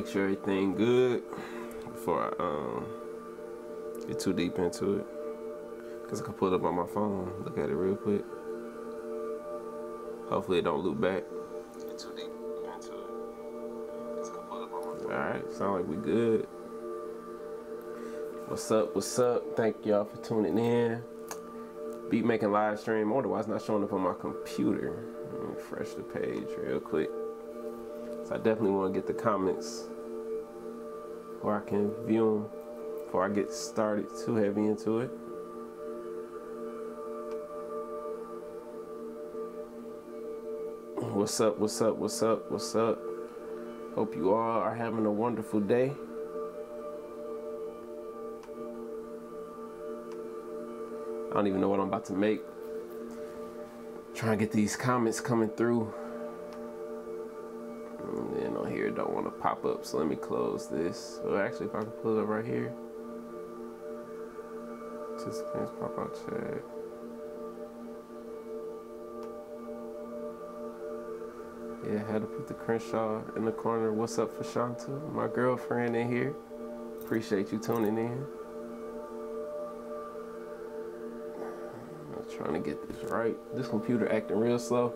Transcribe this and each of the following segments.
make sure everything good before I get too deep into it. Cause I can pull it up on my phone, look at it real quick. Hopefully it don't loop back. Get too deep into it. Cause I can pull it up on my phone. Alright, sound like we good. What's up, what's up? Thank y'all for tuning in. Beat making live stream, otherwise not showing up on my computer. Let me refresh the page real quick. So I definitely want to get the comments where I can view them before I get started too heavy into it. What's up, what's up, what's up, what's up? Hope you all are having a wonderful day. I don't even know what I'm about to make. Trying to get these comments coming through. And then on here, don't want to pop up, so let me close this. Well, actually, if I can pull it up right here. Participants pop out chat. Yeah, I had to put the Crenshaw in the corner. What's up for Shanta? My girlfriend in here. Appreciate you tuning in. I'm trying to get this right. This computer acting real slow.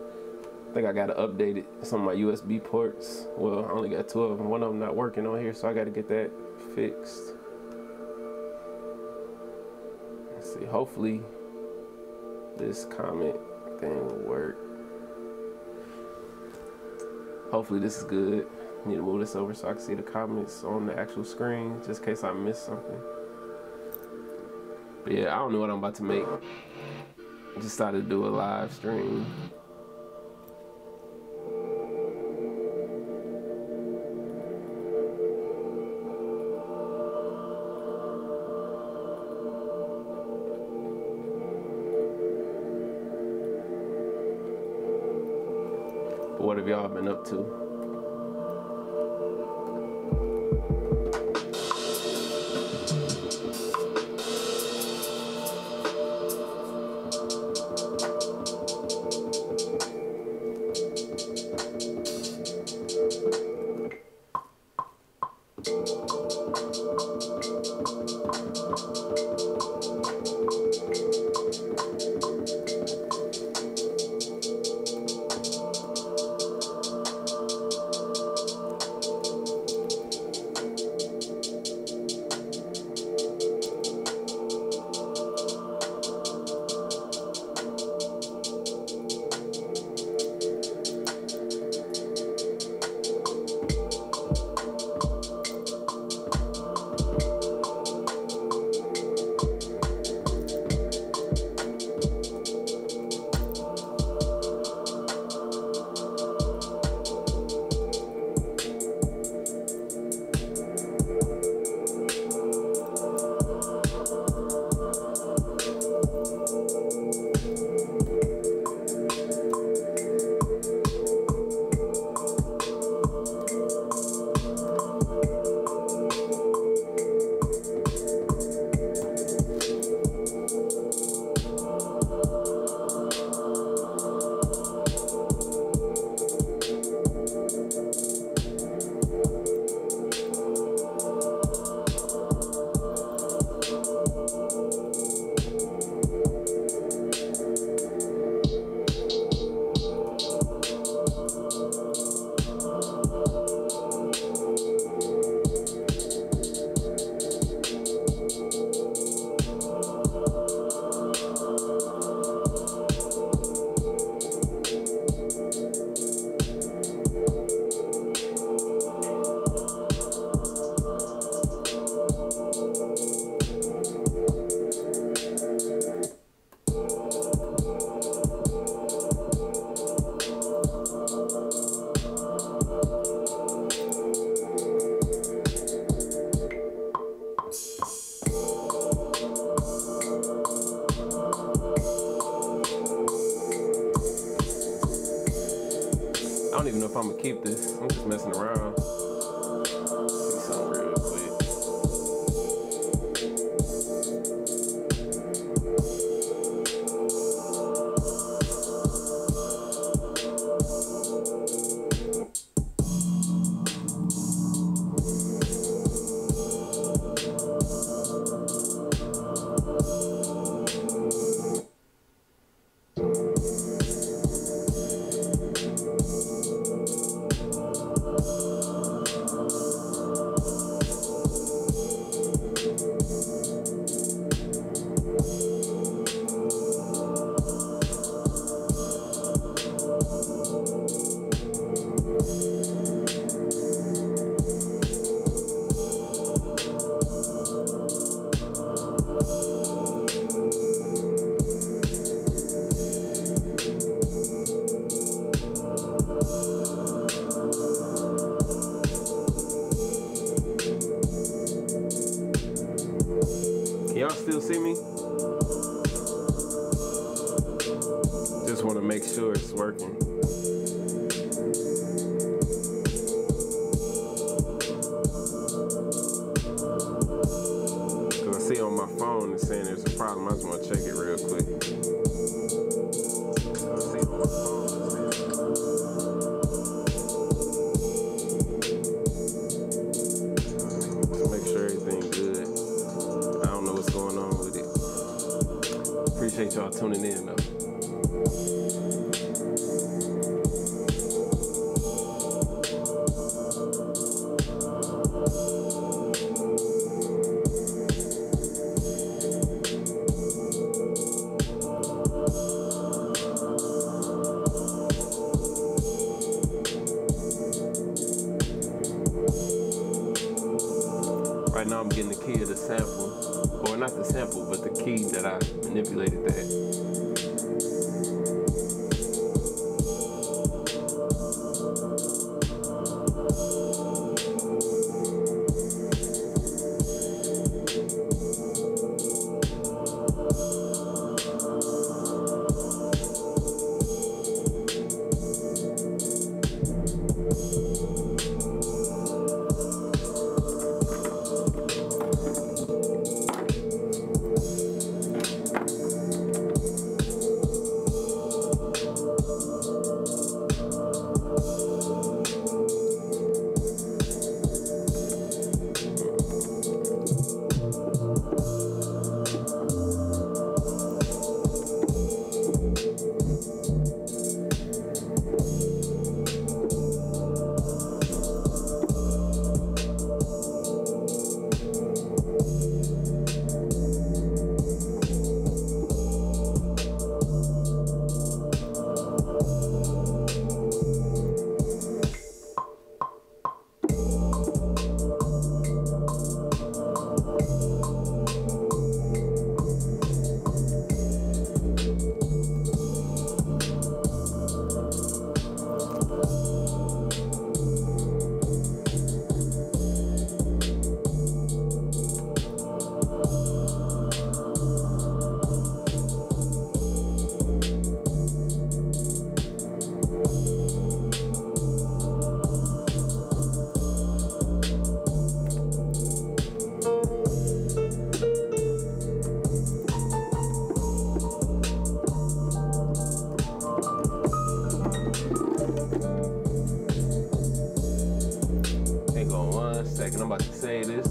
I think I gotta update it. Some of my USB ports. Well, I only got 2 of them. One of them not working on here, so I gotta get that fixed. Let's see, hopefully this comment thing will work. Hopefully this is good. Need to move this over so I can see the comments on the actual screen, just in case I missed something. But yeah, I don't know what I'm about to make. I just started to do a live stream. But what have y'all been up to? I don't even know if I'm gonna keep this. I'm just messing around. See something real quick. Y'all still see me? Just want to make sure it's working. Cause I see on my phone it's saying there's a problem. I just want to check it real quick. I see on my phone it's saying. Just make sure everything good. I don't know what's going on with it. Appreciate y'all tuning in though. Right now I'm getting the key of the sample, or not the sample, but the key that I manipulated that. Hang on 1 second, I'm about to say this.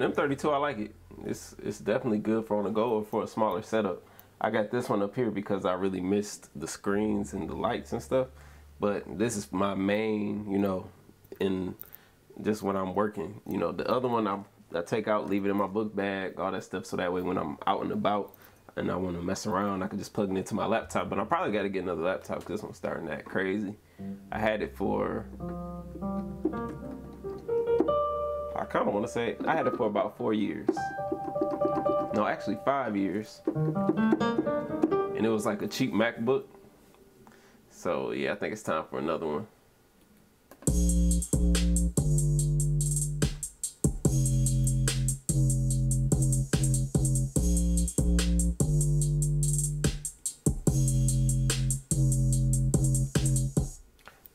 Them 32, I like it. It's definitely good for on the go or for a smaller setup. I got this one up here because I really missed the screens and the lights and stuff. But this is my main, you know, in just when I'm working. You know, the other one I take out, leave it in my book bag, all that stuff. So that way when I'm out and about and I want to mess around, I can just plug it into my laptop. But I probably got to get another laptop because this one's starting to act crazy. I had it for, I kind of want to say, I had it for about 4 years. No, actually 5 years. And it was like a cheap MacBook. So yeah, I think it's time for another one.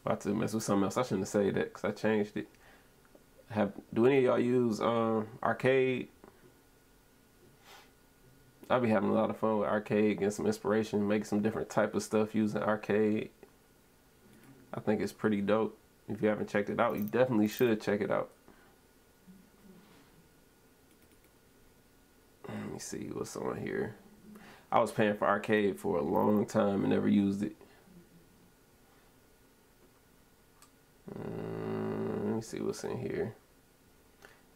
About to mess with something else. I shouldn't have said that because I changed it. Do any of y'all use Arcade? I'll be having a lot of fun with Arcade, getting some inspiration, making some different type of stuff using Arcade. I think it's pretty dope. If you haven't checked it out, you definitely should check it out. Let me see what's on here. I was paying for Arcade for a long time and never used it. Let me see what's in here.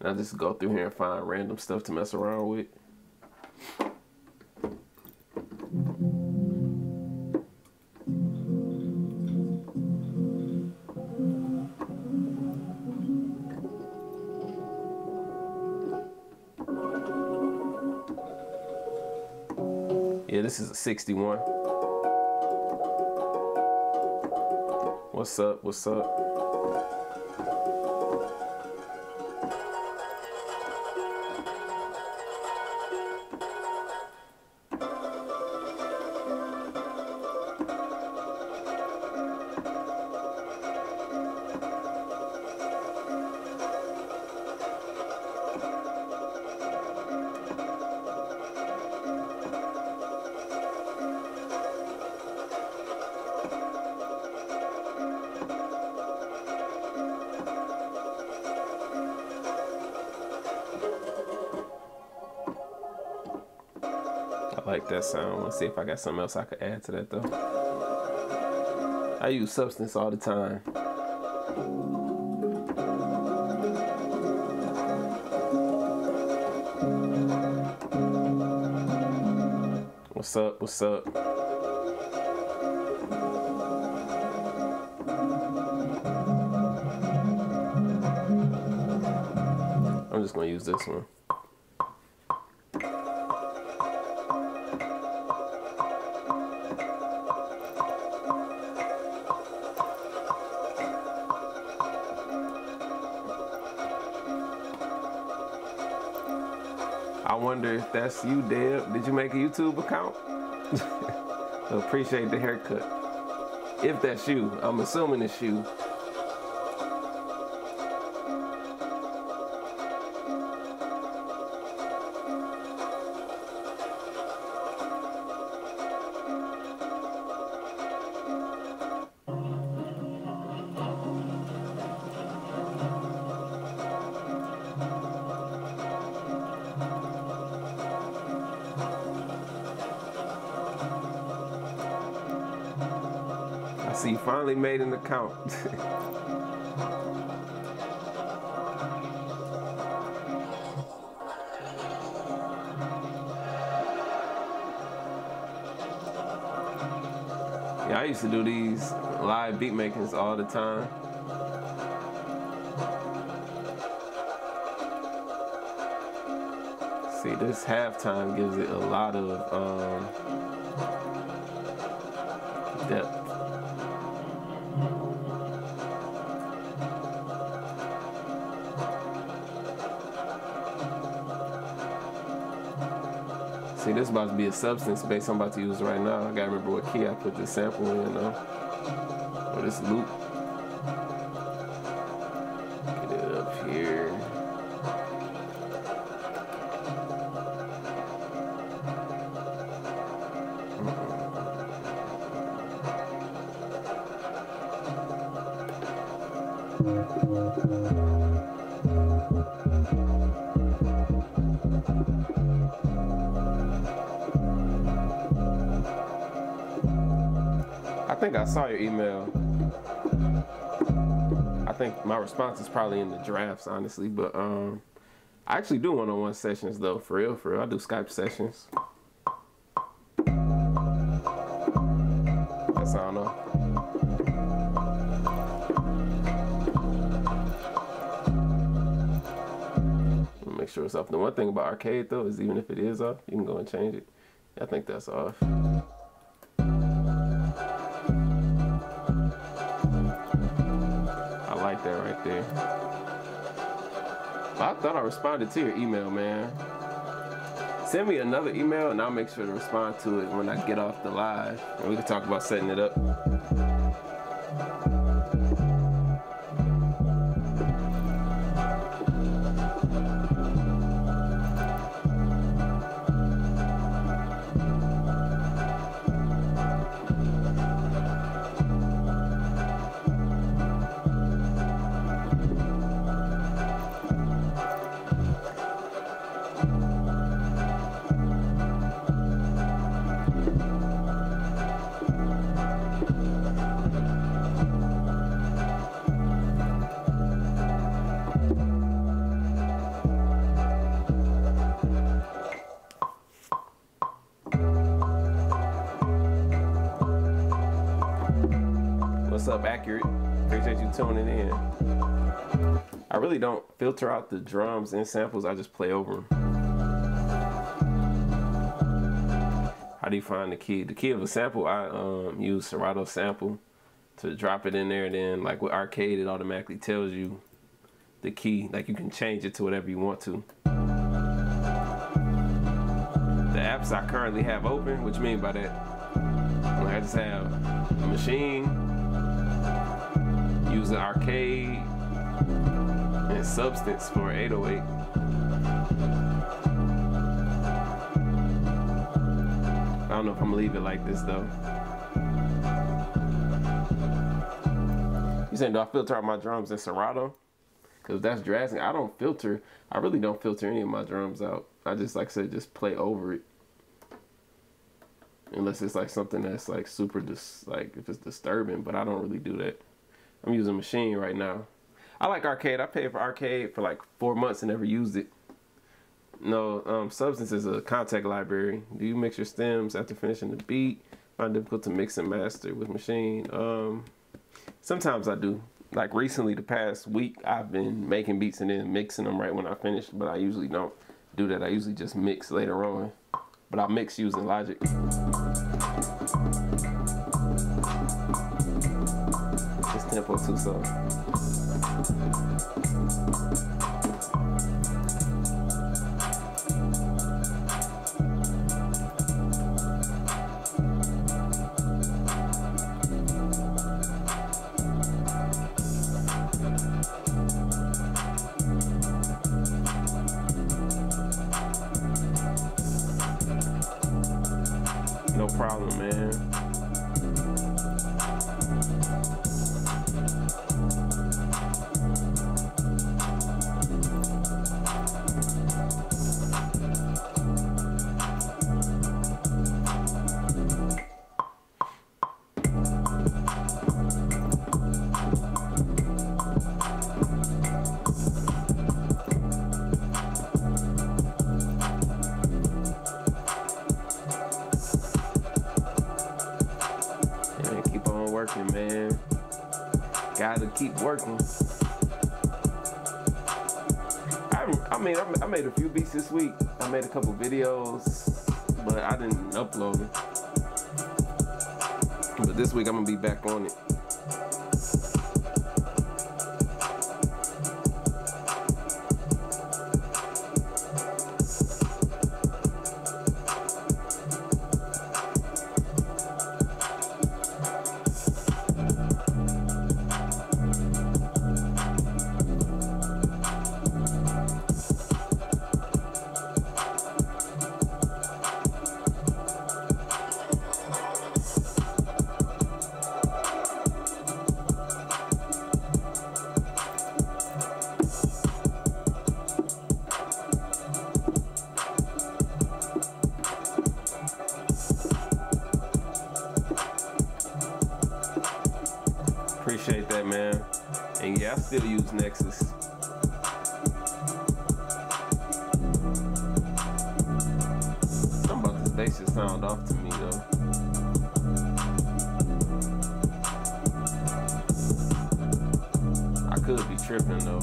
And I just go through here and find random stuff to mess around with. Yeah, this is a 61. What's up? What's up? like that sound. Let's see if I got something else I could add to that though. I use Substance all the time. What's up? What's up? I'm just gonna use this one. I wonder if that's you, Deb. Did you make a YouTube account? Appreciate the haircut. If that's you, I'm assuming it's you. I see you finally made an account. Yeah, I used to do these live beat makings all the time. See, this halftime gives it a lot of depth. See, this is about to be a substance bass I'm about to use right now. I gotta remember what key I put this sample in, though. Or this loop. Get it up here. I think I saw your email. I think my response is probably in the drafts, honestly, but I actually do one-on-one sessions though, for real, for real. I do Skype sessions. That sound off. Make sure it's off. The one thing about arcade though is even if it is off, you can go and change it. I think that's off. I like that right there. I thought I responded to your email, man. Send me another email and I'll make sure to respond to it when I get off the live. And we can talk about setting it up. What's up, Accurate? Appreciate you tuning in. I really don't filter out the drums and samples, I just play over them. How do you find the key? The key of a sample, I use Serato sample to drop it in there, and then like with arcade, it automatically tells you the key. Like you can change it to whatever you want to. The apps I currently have open, what you mean by that? Like I just have Maschine, using arcade, and Substance for 808. I don't know if I'm gonna leave it like this though. You saying do I filter out my drums in Serato? Because that's drastic. I don't filter. I really don't filter any of my drums out. I just, like I said, just play over it. unless it's like something that's like super like if it's disturbing. But I don't really do that. I'm using Maschine right now. I like Arcade. I paid for Arcade for like 4 months and never used it. No, Substance is a contact library. Do you mix your stems after finishing the beat? Find it difficult to mix and master with Maschine? Sometimes I do. Like recently, the past week, I've been making beats and then mixing them right when I finish, but I usually don't do that. I usually just mix later on, but I mix using Logic. This tempo too slow. No problem, man. Working, man. Gotta keep working. I made a few beats this week. I made a couple videos, but I didn't upload them. But this week I'm gonna be back on it. Appreciate that, man. And yeah, I still use Nexus. Something about this bass just sound off to me though. I could be tripping though.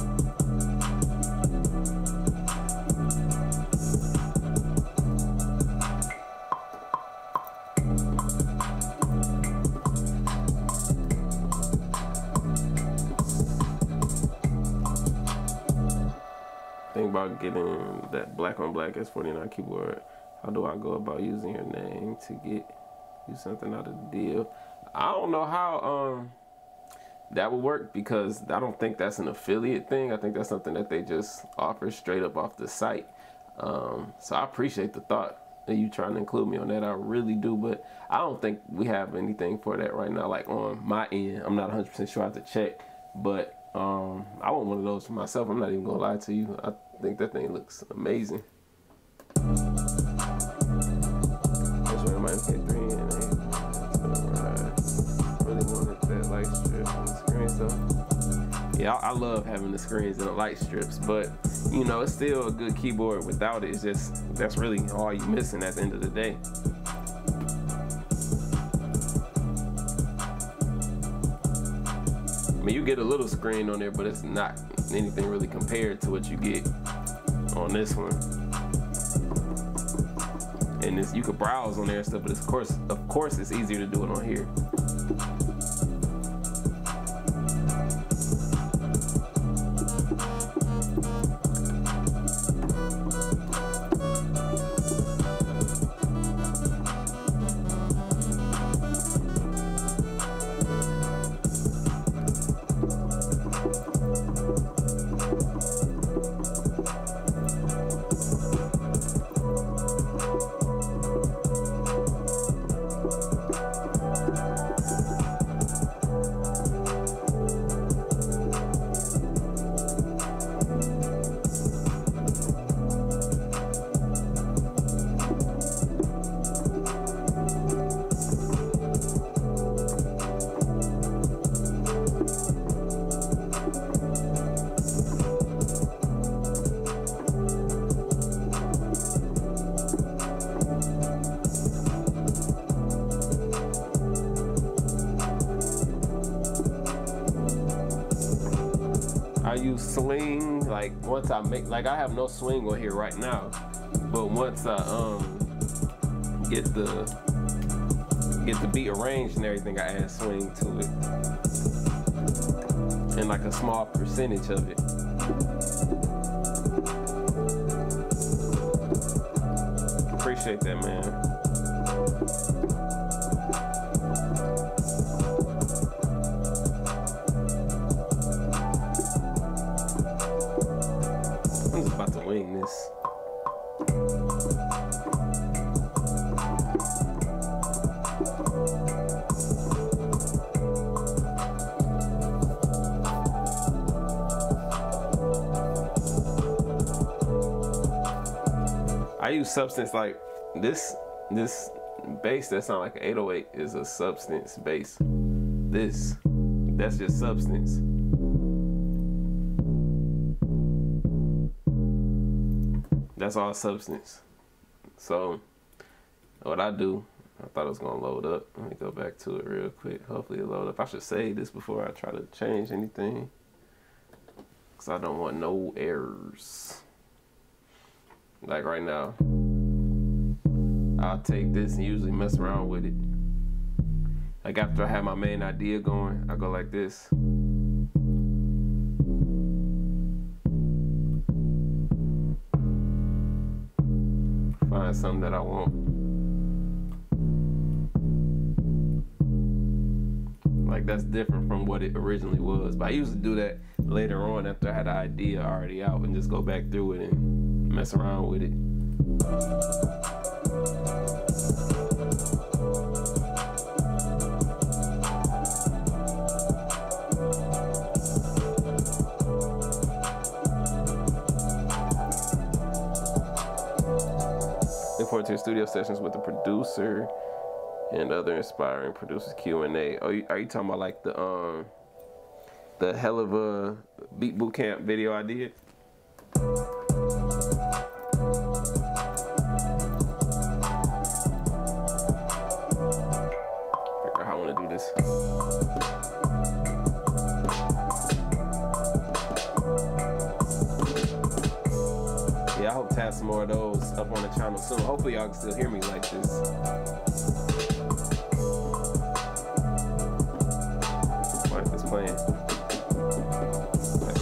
Think about getting that black on black S49 keyboard. How do I go about using your name to get you something out of the deal? I don't know how that would work, because I don't think that's an affiliate thing. I think that's something that they just offer straight up off the site. So I appreciate the thought that you trying to include me on that. I really do, but I don't think we have anything for that right now, like on my end. I'm not 100% sure. I have to check, but I want one of those for myself. I'm not even gonna lie to you. I think that thing looks amazing. That's right, my MK3 and really wanted that light strip on the screen, so yeah, I love having the screens and the light strips, but you know, it's still a good keyboard without it. It's just, that's really all you're missing at the end of the day. I mean, you get a little screen on there, but it's not anything really compared to what you get on this one. And this, you could browse on there and stuff, but of course it's easier to do it on here. I use swing, like once I make, like I have no swing on here right now, but once I get the beat arranged and everything, I add swing to it, and like a small percentage of it. Appreciate that, man. I'm just about to wing this. I use substance like this bass that sound like an 808 is a substance bass. That's just substance. That's all substance. So what I do, I thought it was gonna load up. Let me go back to it real quick. Hopefully it load up. I should save this before I try to change anything, because I don't want no errors. Like right now, I'll take this and usually mess around with it. Like after I have my main idea going, I go like this. Find something that I want. Like that's different from what it originally was. But I used to do that later on after I had the idea already out and just go back through it and mess around with it. Look forward to your studio sessions with the producer and other inspiring producers Q&A. Are you talking about like the hell of a beat boot camp video I did? Figure out how I want to do this. Yeah, I hope to have some more of those up on the channel soon. Hopefully y'all can still hear me like this. What if it's playing? That's fine.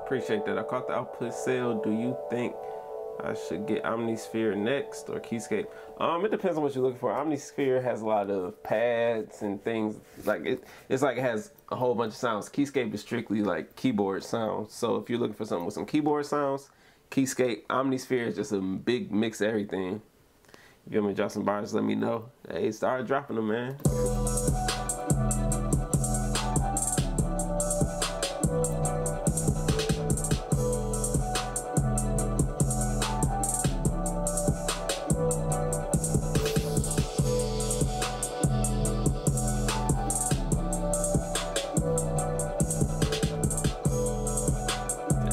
Appreciate that. I caught the output sale. Do you think I should get Omnisphere next or Keyscape? It depends on what you're looking for. Omnisphere has a lot of pads and things like it's like it has a whole bunch of sounds. Keyscape is strictly like keyboard sounds. So if you're looking for something with some keyboard sounds, Keyscape. Omnisphere is just a big mix of everything. If you want me to drop some bars, let me know. Hey, start dropping them, man.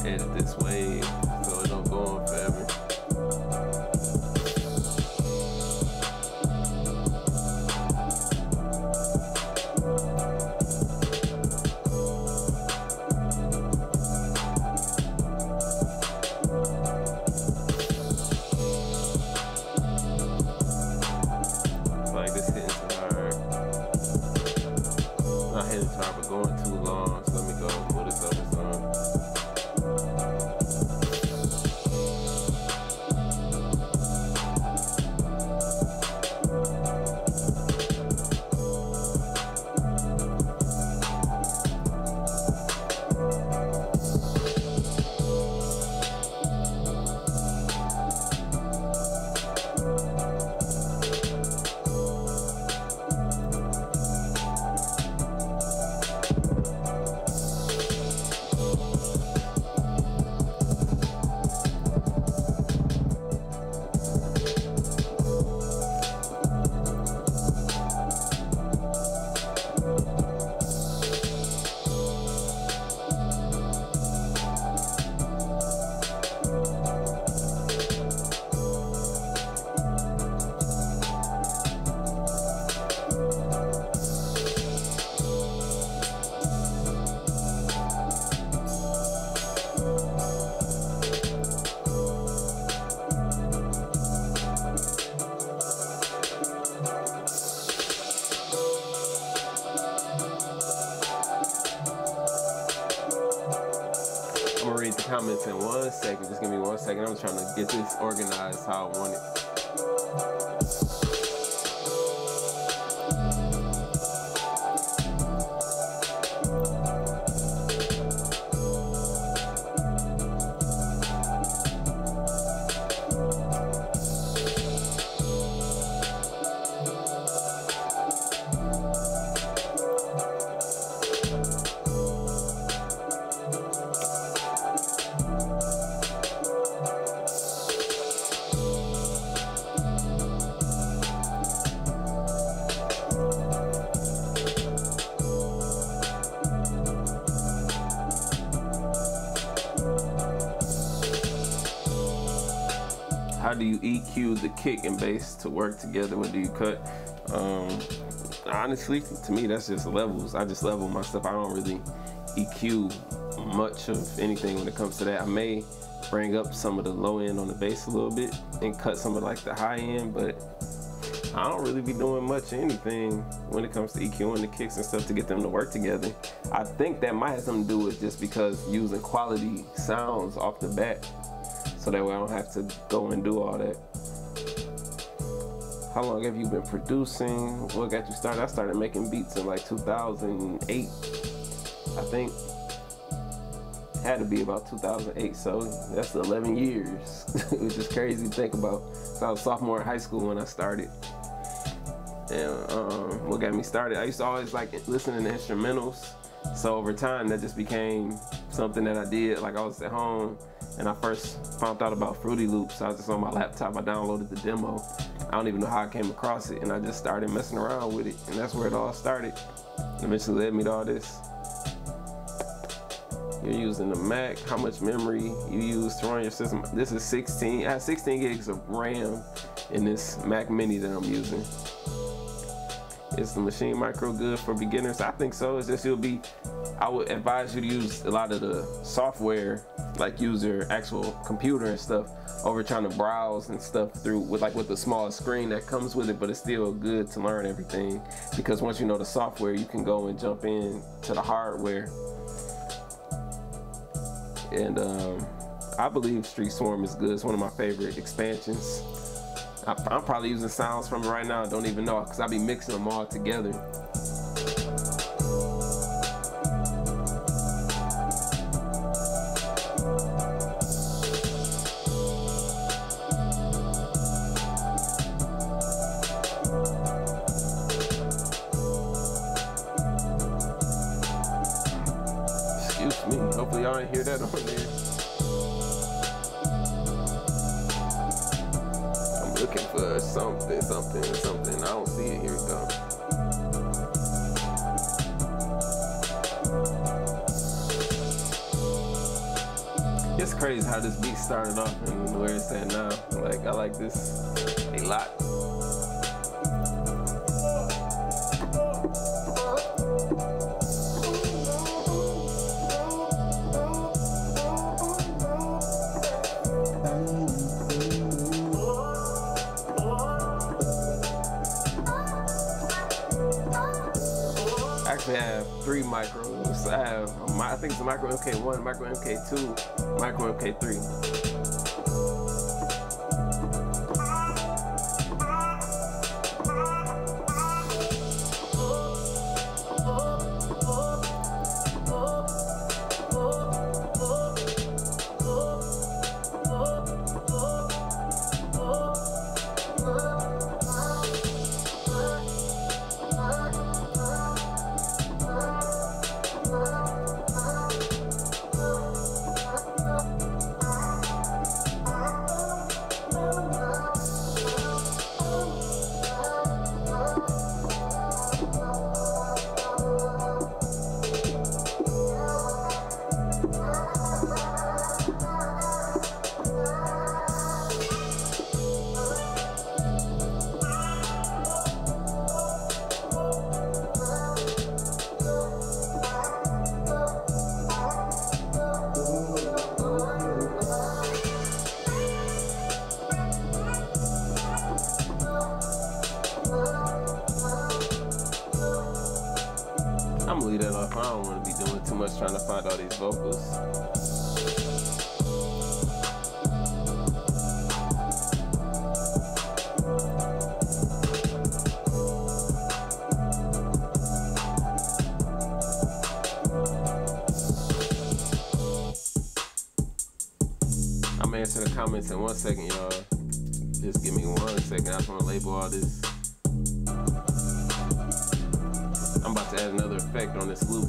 Edit this wave so it don't go on forever. start going too long, so let me go and pull this other song. I'm gonna read the comments in 1 second. Just give me 1 second. I'm trying to get this organized how I want it. How do you EQ the kick and bass to work together? What do you cut? Honestly, to me, that's just levels. I just level my stuff. I don't really EQ much of anything when it comes to that. I may bring up some of the low end on the bass a little bit and cut some of like the high end, but I don't really be doing much of anything when it comes to EQing the kicks and stuff to get them to work together. I think that might have something to do with just because using quality sounds off the bat, so that way I don't have to go and do all that. How long have you been producing? What got you started? I started making beats in like 2008, I think. Had to be about 2008, so that's 11 years, which is crazy to think about. So I was a sophomore in high school when I started. And what got me started, I used to always like listening to instrumentals. So over time, that just became something that I did. Like I was at home and I first found out about Fruity Loops. I was just on my laptop, I downloaded the demo. I don't even know how I came across it, and I just started messing around with it, and that's where it all started. And eventually led me to all this. You're using the Mac. How much memory you use to run your system? This is 16. I have 16 gigs of RAM in this Mac Mini that I'm using. Is the Maschine Mikro good for beginners? I think so. It's just I would advise you to use a lot of the software, like use your actual computer and stuff, over trying to browse and stuff through with the small screen that comes with it. But it's still good to learn everything, because once you know the software, you can go and jump in to the hardware. And I believe Street Swarm is good. It's one of my favorite expansions. I'm probably using sounds from it right now. I don't even know, because I be mixing them all together. Excuse me. Hopefully y'all didn't hear that on there. Looking for something. I don't see it. Here we go. It's crazy how this beat started off and where it's at now. Like, I like this a lot. actually have 3 micros. I have, I think it's a Micro MK1, Micro MK2, Micro MK3. I'm gonna leave that off. I don't want to be doing too much trying to find all these vocals. I'm gonna answer the comments in 1 second, y'all. Just give me 1 second. I just want to label all this. I'm about to add another effect on this loop.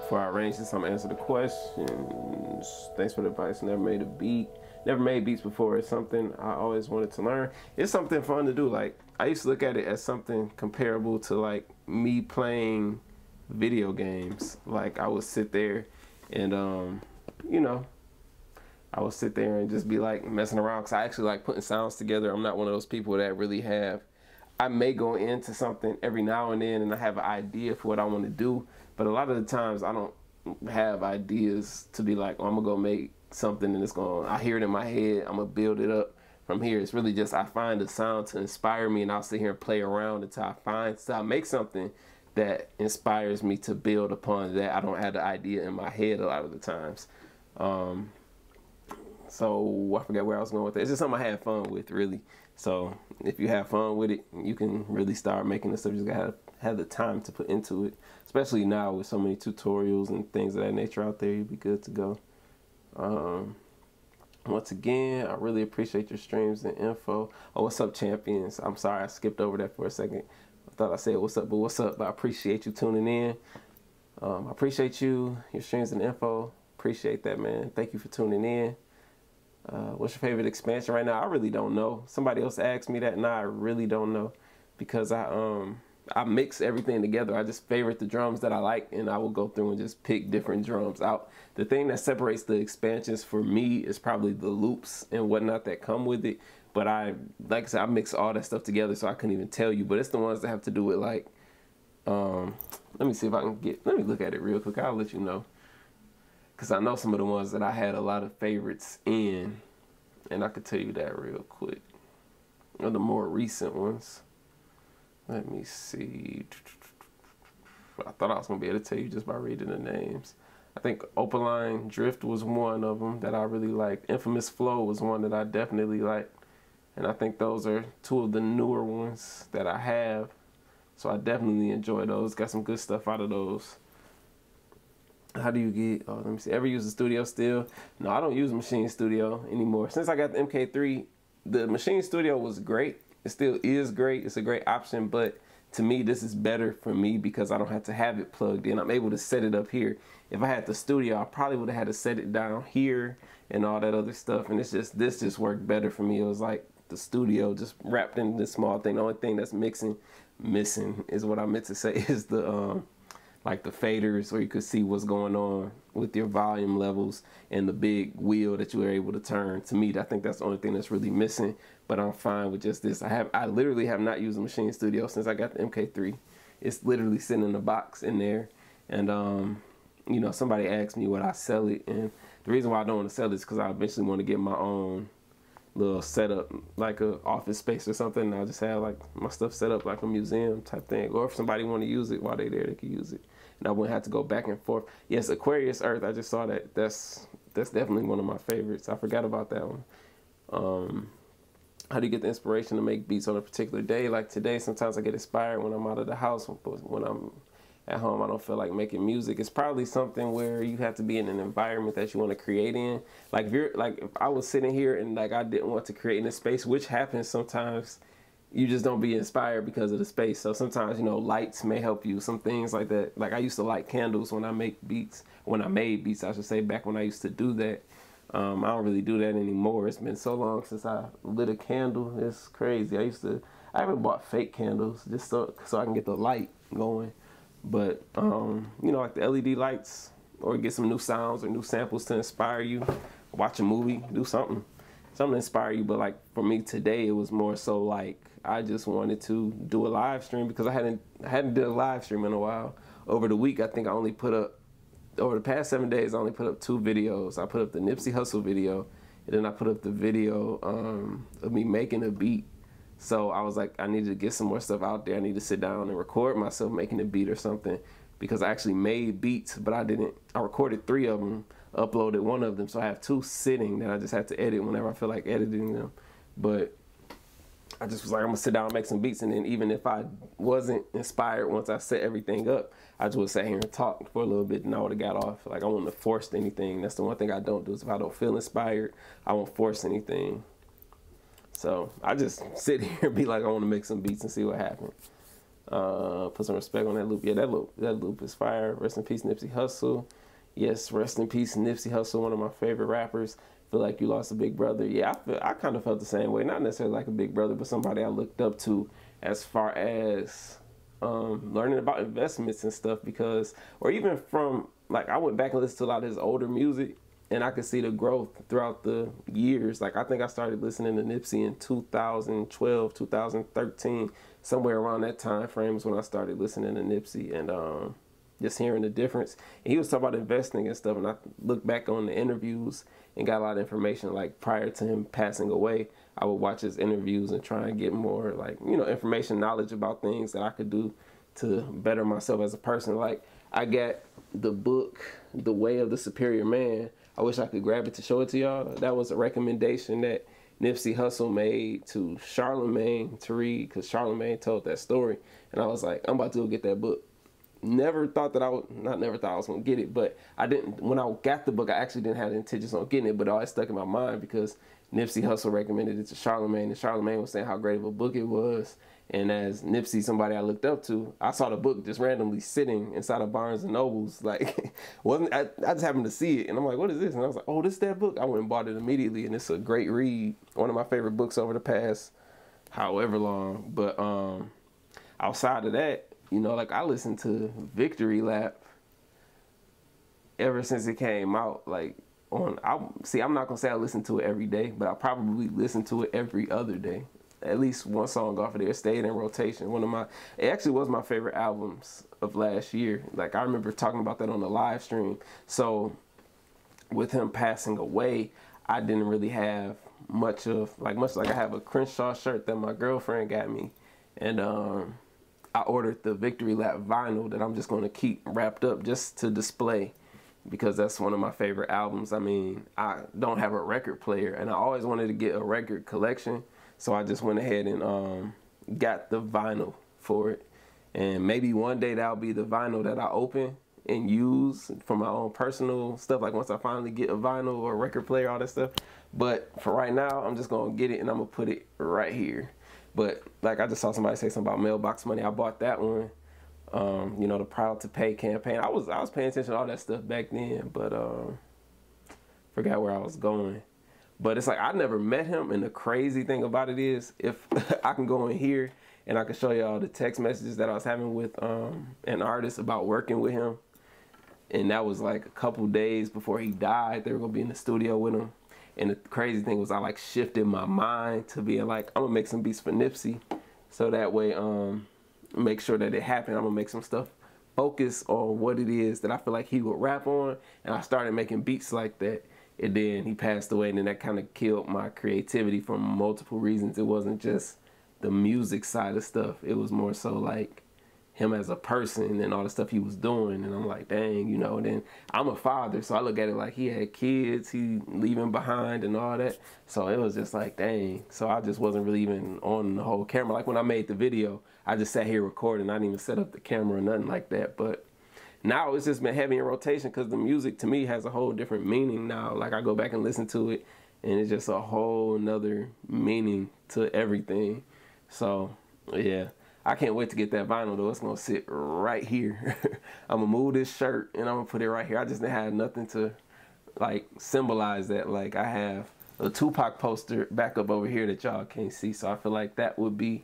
Before I arrange this, I'm gonna answer the questions. Thanks for the advice. Never made a beat. Never made beats before. It's something I always wanted to learn. It's something fun to do. Like, I used to look at it as something comparable to like me playing video games. Like, I would sit there and you know, I would sit there and just be like messing around, because I actually like putting sounds together. I'm not one of those people that really have, I may go into something every now and then and I have an idea for what I want to do, but a lot of the times I don't have ideas to be like, oh, I'm gonna go make something and it's gonna, I hear it in my head, I'm gonna build it up from here. It's really just, I find a sound to inspire me and I'll sit here and play around until I make something that inspires me to build upon that. I don't have the idea in my head a lot of the times. So I forget where I was going with it. It's just something I have fun with, really. So if you have fun with it, you can really start making the stuff. You just gotta have the time to put into it, especially now with so many tutorials and things of that nature out there. You'd be good to go. Once again, I really appreciate your streams and info. Oh, what's up, champions? I'm sorry I skipped over that for a second. I thought I said what's up, but what's up? But I appreciate you tuning in. I appreciate you, your streams and info. Appreciate that, man. Thank you for tuning in. What's your favorite expansion right now? I really don't know. Somebody else asked me that, and I really don't know, because I mix everything together. I just favorite the drums that I like, and I will go through and just pick different drums out. The thing that separates the expansions for me is probably the loops and whatnot that come with it. But like I said, I mix all that stuff together, so I couldn't even tell you. But it's the ones that have to do with like, let me see if I can let me look at it real quick. I'll let you know. Because I know some of the ones that I had a lot of favorites in, and I could tell you that real quick. Or the more recent ones. Let me see. I thought I was going to be able to tell you just by reading the names. I think Opaline Drift was one of them that I really liked. Infamous Flow was one that I definitely liked. And I think those are two of the newer ones that I have. So I definitely enjoy those. Got some good stuff out of those. How do you get, oh, let me see, ever use the studio still? No, I don't use Maschine Studio anymore. Since I got the MK3, the Maschine Studio was great. It still is great. It's a great option, but to me, this is better for me because I don't have to have it plugged in. I'm able to set it up here. If I had the studio, I probably would have had to set it down here and all that other stuff. And it's just, this just worked better for me. It was like the studio just wrapped in this small thing. The only thing that's missing is what I meant to say is the, like the faders where you could see what's going on with your volume levels and the big wheel that you were able to turn. To me, I think that's the only thing that's really missing, but I'm fine with just this. I literally have not used a Maschine Studio since I got the MK3. It's literally sitting in a box in there. And, you know, somebody asked me would I sell it. And the reason why I don't want to sell it is because I eventually want to get my own little setup, like a office space or something. And I'll just have like my stuff set up like a museum type thing. Or if somebody want to use it while they're there, they can use it. And I wouldn't have to go back and forth. Yes, Aquarius Earth, I just saw that. That's definitely one of my favorites. I forgot about that one. How do you get the inspiration to make beats on a particular day? Like today, sometimes I get inspired when I'm out of the house. But when I'm at home, I don't feel like making music. It's probably something where you have to be in an environment that you want to create in. Like if I was sitting here and like I didn't want to create in a space, which happens sometimes, you just don't be inspired because of the space. So sometimes, you know, lights may help you, some things like that. Like I used to light candles when I make beats, when I made beats, I should say, back when I used to do that. I don't really do that anymore. It's been so long since I lit a candle. It's crazy. I even bought fake candles just so I can get the light going. But, you know, like the LED lights, or get some new sounds or new samples to inspire you. Watch a movie, do something to inspire you. But like for me today, it was more so like I just wanted to do a live stream because I hadn't did a live stream in a while. Over the week, I think I only put up, over the past 7 days, I only put up 2 videos. I put up the Nipsey Hussle video, and then I put up the video of me making a beat. So I was like, I needed to get some more stuff out there. I need to sit down and record myself making a beat or something, because I actually made beats, but I recorded 3 of them, uploaded 1 of them. So I have 2 sitting that I just have to edit whenever I feel like editing them. But I just was like, I'm gonna sit down and make some beats. And then even if I wasn't inspired, once I set everything up, I just would sit here and talk for a little bit and I would have got off. Like I wouldn't have forced anything. That's the one thing I don't do, is if I don't feel inspired, I won't force anything. So I just sit here and be like, I want to make some beats and see what happens. Put some respect on that loop. Yeah, that loop is fire. Rest in peace, Nipsey Hussle. Yes, rest in peace, Nipsey Hussle, one of my favorite rappers. Feel like you lost a big brother. Yeah, I kind of felt the same way. Not necessarily like a big brother, but somebody I looked up to as far as learning about investments and stuff. Because, or even from, like, I went back and listened to a lot of his older music, and I could see the growth throughout the years. Like, I think I started listening to Nipsey in 2012, 2013, somewhere around that time frame was when I started listening to Nipsey, and just hearing the difference. And he was talking about investing and stuff, and I looked back on the interviews and got a lot of information. Like, prior to him passing away, I would watch his interviews and try and get more, like, you know, information, knowledge about things that I could do to better myself as a person. Like, I got the book, The Way of the Superior Man. I wish I could grab it to show it to y'all. That was a recommendation that Nipsey Hussle made to Charlemagne to read, because Charlemagne told that story. And I was like, I'm about to go get that book. Never thought that I was going to get it, but I didn't. When I got the book, I actually didn't have the intentions on getting it, but it always stuck in my mind because Nipsey Hussle recommended it to Charlemagne, and Charlemagne was saying how great of a book it was. And as Nipsey, somebody I looked up to, I saw the book just randomly sitting inside of Barnes and Nobles. Like, I just happened to see it, and I'm like, what is this? And I was like, oh, this is that book. I went and bought it immediately, and it's a great read. One of my favorite books over the past however long. But outside of that, you know, like, I listened to Victory Lap ever since it came out. Like, I'm not gonna say I listen to it every day, but I probably listen to it every other day. At least one song off of there stayed in rotation. It actually was my favorite albums of last year. Like, I remember talking about that on the live stream. So with him passing away, I didn't really have much like I have a Crenshaw shirt that my girlfriend got me, and I ordered the Victory Lap vinyl that I'm just going to keep wrapped up just to display, because that's one of my favorite albums. I mean, I don't have a record player, and I always wanted to get a record collection, so I just went ahead and got the vinyl for it. And maybe one day that'll be the vinyl that I open and use for my own personal stuff, like once I finally get a vinyl or a record player, all that stuff. But for right now, I'm just gonna get it and I'm gonna put it right here. But like, I just saw somebody say something about mailbox money. I bought that one. You know, the Proud to Pay campaign. I was paying attention to all that stuff back then, but forgot where I was going. But it's like, I never met him, and the crazy thing about it is, if I can go in here and I can show y'all the text messages that I was having with an artist about working with him, and that was like a couple days before he died. They were gonna be in the studio with him, and the crazy thing was, I like shifted my mind to being like, I'm gonna make some beats for Nipsey, so that way make sure that it happened. I'm gonna make some stuff focus on what it is that I feel like he would rap on, and I started making beats like that. And then he passed away, and then that kind of killed my creativity for multiple reasons. It wasn't just the music side of stuff. It was more so like him as a person and all the stuff he was doing. And I'm like, dang, you know. And then I'm a father, so I look at it like he had kids he leaving behind and all that. So it was just like, dang. So I just wasn't really even on the whole camera. Like when I made the video, I just sat here recording. I didn't even set up the camera or nothing like that. But now it's just been heavy in rotation because the music to me has a whole different meaning now. Like I go back and listen to it, and it's just a whole nother meaning to everything. So yeah, I can't wait to get that vinyl though. It's gonna sit right here. I'm gonna move this shirt and I'm gonna put it right here. I just didn't have nothing to like symbolize that. Like I have a Tupac poster back up over here that y'all can't see, so I feel like that would be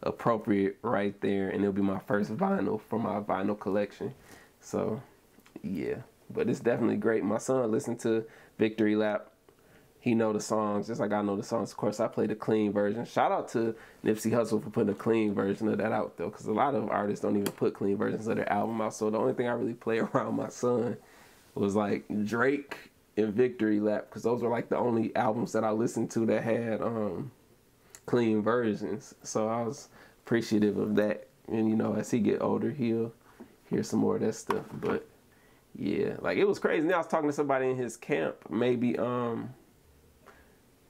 appropriate right there, and it'll be my first vinyl for my vinyl collection. So yeah, but it's definitely great. My son listened to Victory Lap. He know the songs just like I know the songs. Of course, I played a clean version. Shout out to Nipsey Hussle for putting a clean version of that out though, because a lot of artists don't even put clean versions of their album out. So the only thing I really play around my son was like Drake and Victory Lap, because those were like the only albums that I listened to that had clean versions. So I was appreciative of that. And you know, as he get older, he'll hear some more of that stuff. But yeah, like it was crazy. Now I was talking to somebody in his camp maybe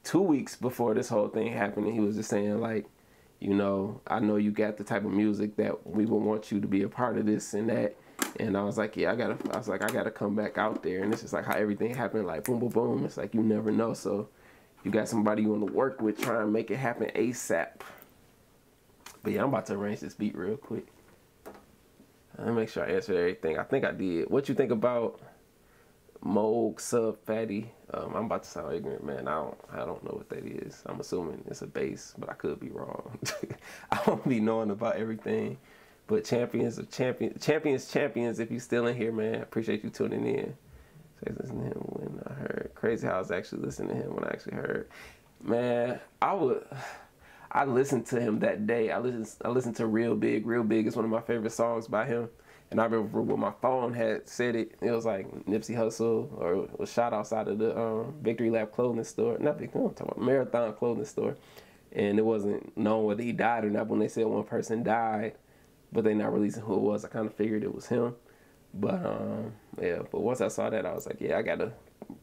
2 weeks before this whole thing happened, and he was just saying like, you know, I know you got the type of music that we would want you to be a part of this and that. And I was like, yeah, I gotta come back out there. And it's just like how everything happened, like boom, boom, boom. It's like you never know. So you got somebody you want to work with, try and make it happen ASAP. But yeah, I'm about to arrange this beat real quick. Let me make sure I answered everything. I think I did. What you think about Moog Sub Fatty? I'm about to sound ignorant, man. I don't know what that is. I'm assuming it's a bass, but I could be wrong. I don't be knowing about everything. But champions of champions. If you still in here, man, appreciate you tuning in. So I listened to him when I heard. Crazy how I was actually listening to him when I actually heard. Man, I listened to him that day. I listened to Real Big. Real Big is one of my favorite songs by him. And I remember when my phone had said it, it was like Nipsey Hussle, or it was shot outside of the Victory Lap clothing store. Not Victory, I'm talking about Marathon clothing store. And it wasn't known whether he died or not. When they said one person died, but they not releasing who it was, I kind of figured it was him. But yeah, but once I saw that, I was like, yeah, I gotta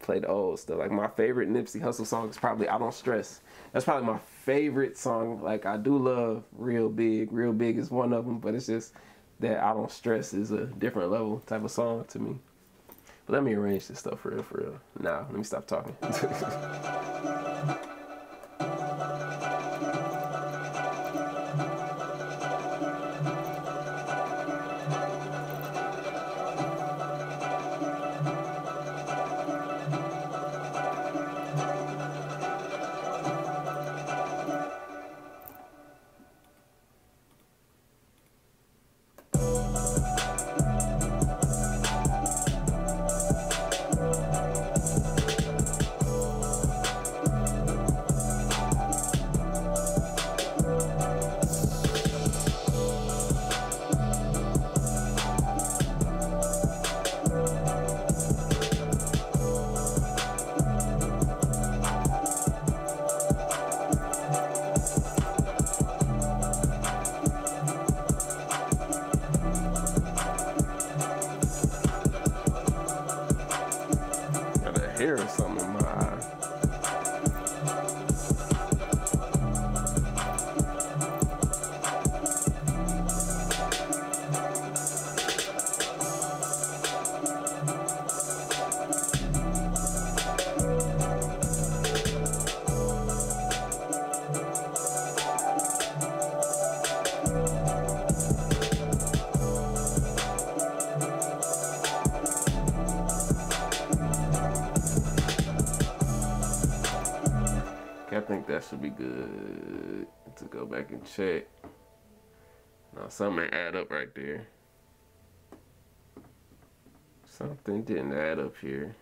play the old stuff. Like my favorite Nipsey Hussle song is probably I Don't Stress. That's probably my favorite song. Like I do love Real Big. Real Big is one of them, but it's just that I Don't Stress is a different level type of song to me. But let me arrange this stuff for real. Now, let me stop talking. I think that should be good to go back and check. No, something ain't add up right there. Something didn't add up here.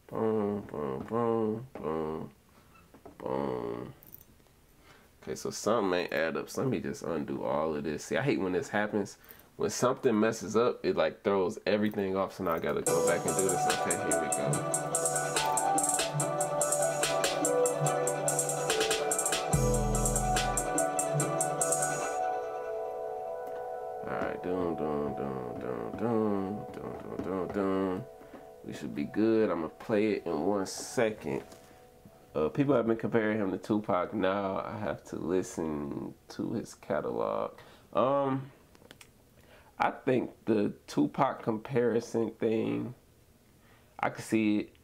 Boom, boom, boom, boom, boom. Okay, so something ain't add up. So let me just undo all of this. See, I hate when this happens. When something messes up, it like throws everything off. So now I gotta go back and do this. Okay, here we go. We should be good. I'm gonna play it in 1 second. People have been comparing him to Tupac. Now I have to listen to his catalog. I think the Tupac comparison thing, I could see it.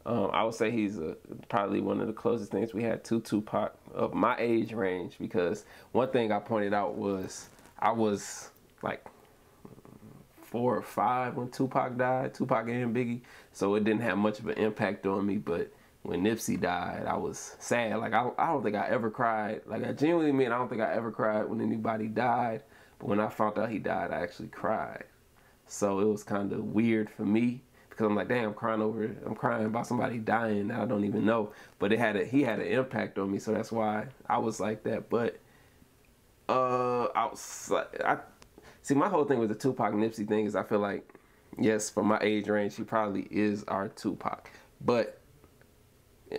I would say he's probably one of the closest things we had to Tupac of my age range, because one thing I pointed out was I was like 4 or 5 when Tupac died, Tupac and Biggie, so it didn't have much of an impact on me. But when Nipsey died, I was sad. Like I don't think I ever cried. Like I genuinely mean, I don't think I ever cried when anybody died. But when I found out he died, I actually cried. So it was kind of weird for me, because I'm like, damn, I'm crying about somebody dying that I don't even know. But he had an impact on me, so that's why I was like that. But see, my whole thing with the Tupac Nipsey thing is I feel like, yes, for my age range, he probably is our Tupac. But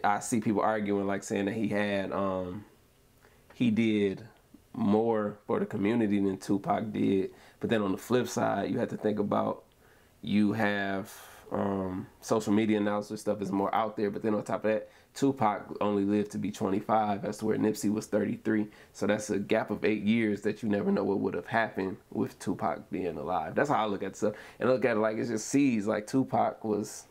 I see people arguing, like saying that he did more for the community than Tupac did. But then on the flip side, you have to think about, you have social media now, so stuff is more out there. But then on top of that, Tupac only lived to be 25, as to where Nipsey was 33. So that's a gap of 8 years that you never know what would have happened with Tupac being alive. That's how I look at stuff. And I look at it like it's just seeds. Like Tupac was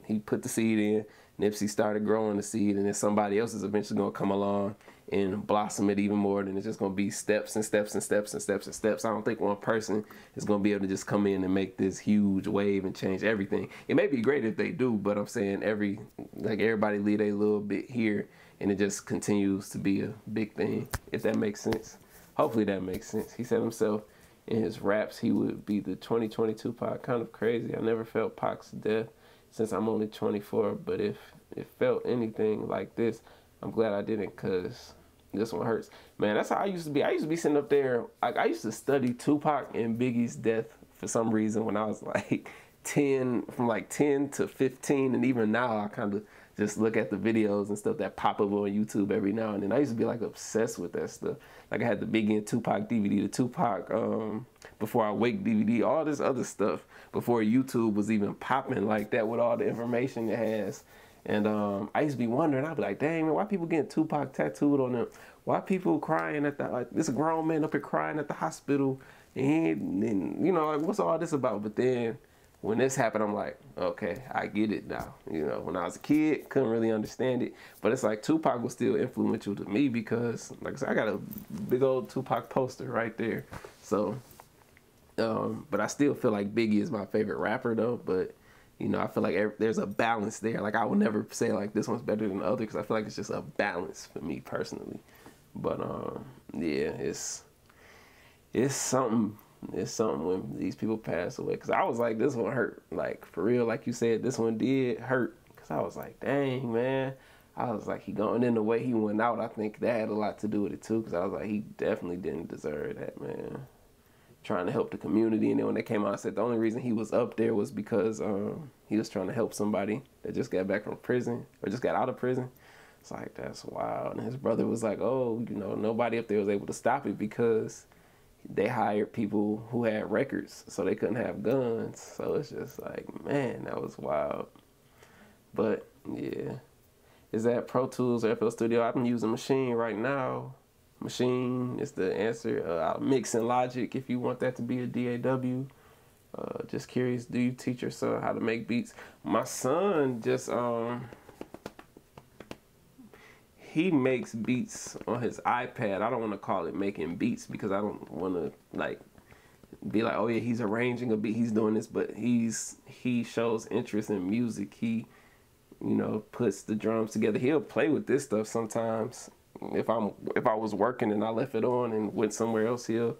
he put the seed in, Nipsey started growing the seed, and then somebody else is eventually gonna come along and blossom it even more. Then it's just gonna be steps and steps and steps and steps and steps. I don't think one person is gonna be able to just come in and make this huge wave and change everything. It may be great if they do, but I'm saying everybody lead a little bit here, and it just continues to be a big thing, if that makes sense. Hopefully that makes sense. He said himself in his raps he would be the 2020 Tupac. Kind of crazy. I never felt Pac's death since I'm only 24, but if it felt anything like this, I'm glad I didn't, because this one hurts. Man, that's how I used to be. I used to be sitting up there, like I used to study Tupac and Biggie's death for some reason when I was like 10, from like 10 to 15, and even now I kind of just look at the videos and stuff that pop up on YouTube every now and then. I used to be like obsessed with that stuff. Like I had the Biggie and Tupac DVD, the Tupac Before I Wake DVD, all this other stuff before YouTube was even popping like that with all the information it has. And I used to be wondering, I'd be like, dang, man, why people getting Tupac tattooed on them? Why people crying at the, like, this grown man up here crying at the hospital? And you know, like, what's all this about? But then when this happened, I'm like, okay, I get it now. You know, when I was a kid, couldn't really understand it. But it's like Tupac was still influential to me because, like I said, I got a big old Tupac poster right there. So, but I still feel like Biggie is my favorite rapper though. But, you know, I feel like there's a balance there. Like I would never say like this one's better than the other, because I feel like it's just a balance for me personally. But yeah, it's something. It's something when these people pass away, because I was like, this one hurt, like for real, like you said, this one did hurt, because I was like, dang, man. I was like, he going in the way he went out, I think that had a lot to do with it too, because I was like, he definitely didn't deserve that, man. Trying to help the community, and then when they came out, I said the only reason he was up there was because he was trying to help somebody that just got back from prison, or just got out of prison. It's like, that's wild. And his brother was like, oh, you know, nobody up there was able to stop it because they hired people who had records, so they couldn't have guns. So it's just like, man, that was wild. But yeah, is that Pro Tools or FL Studio? I'm using Maschine right now. Maschine is the answer. I'll mix in Logic if you want that to be a DAW. Just curious, do you teach your son how to make beats? My son just he makes beats on his iPad. I don't want to call it making beats, because I don't want to like be like, oh yeah, he's arranging a beat, he's doing this. But he shows interest in music. He you know, puts the drums together. He'll play with this stuff sometimes. If I was working and I left it on and went somewhere else, he'll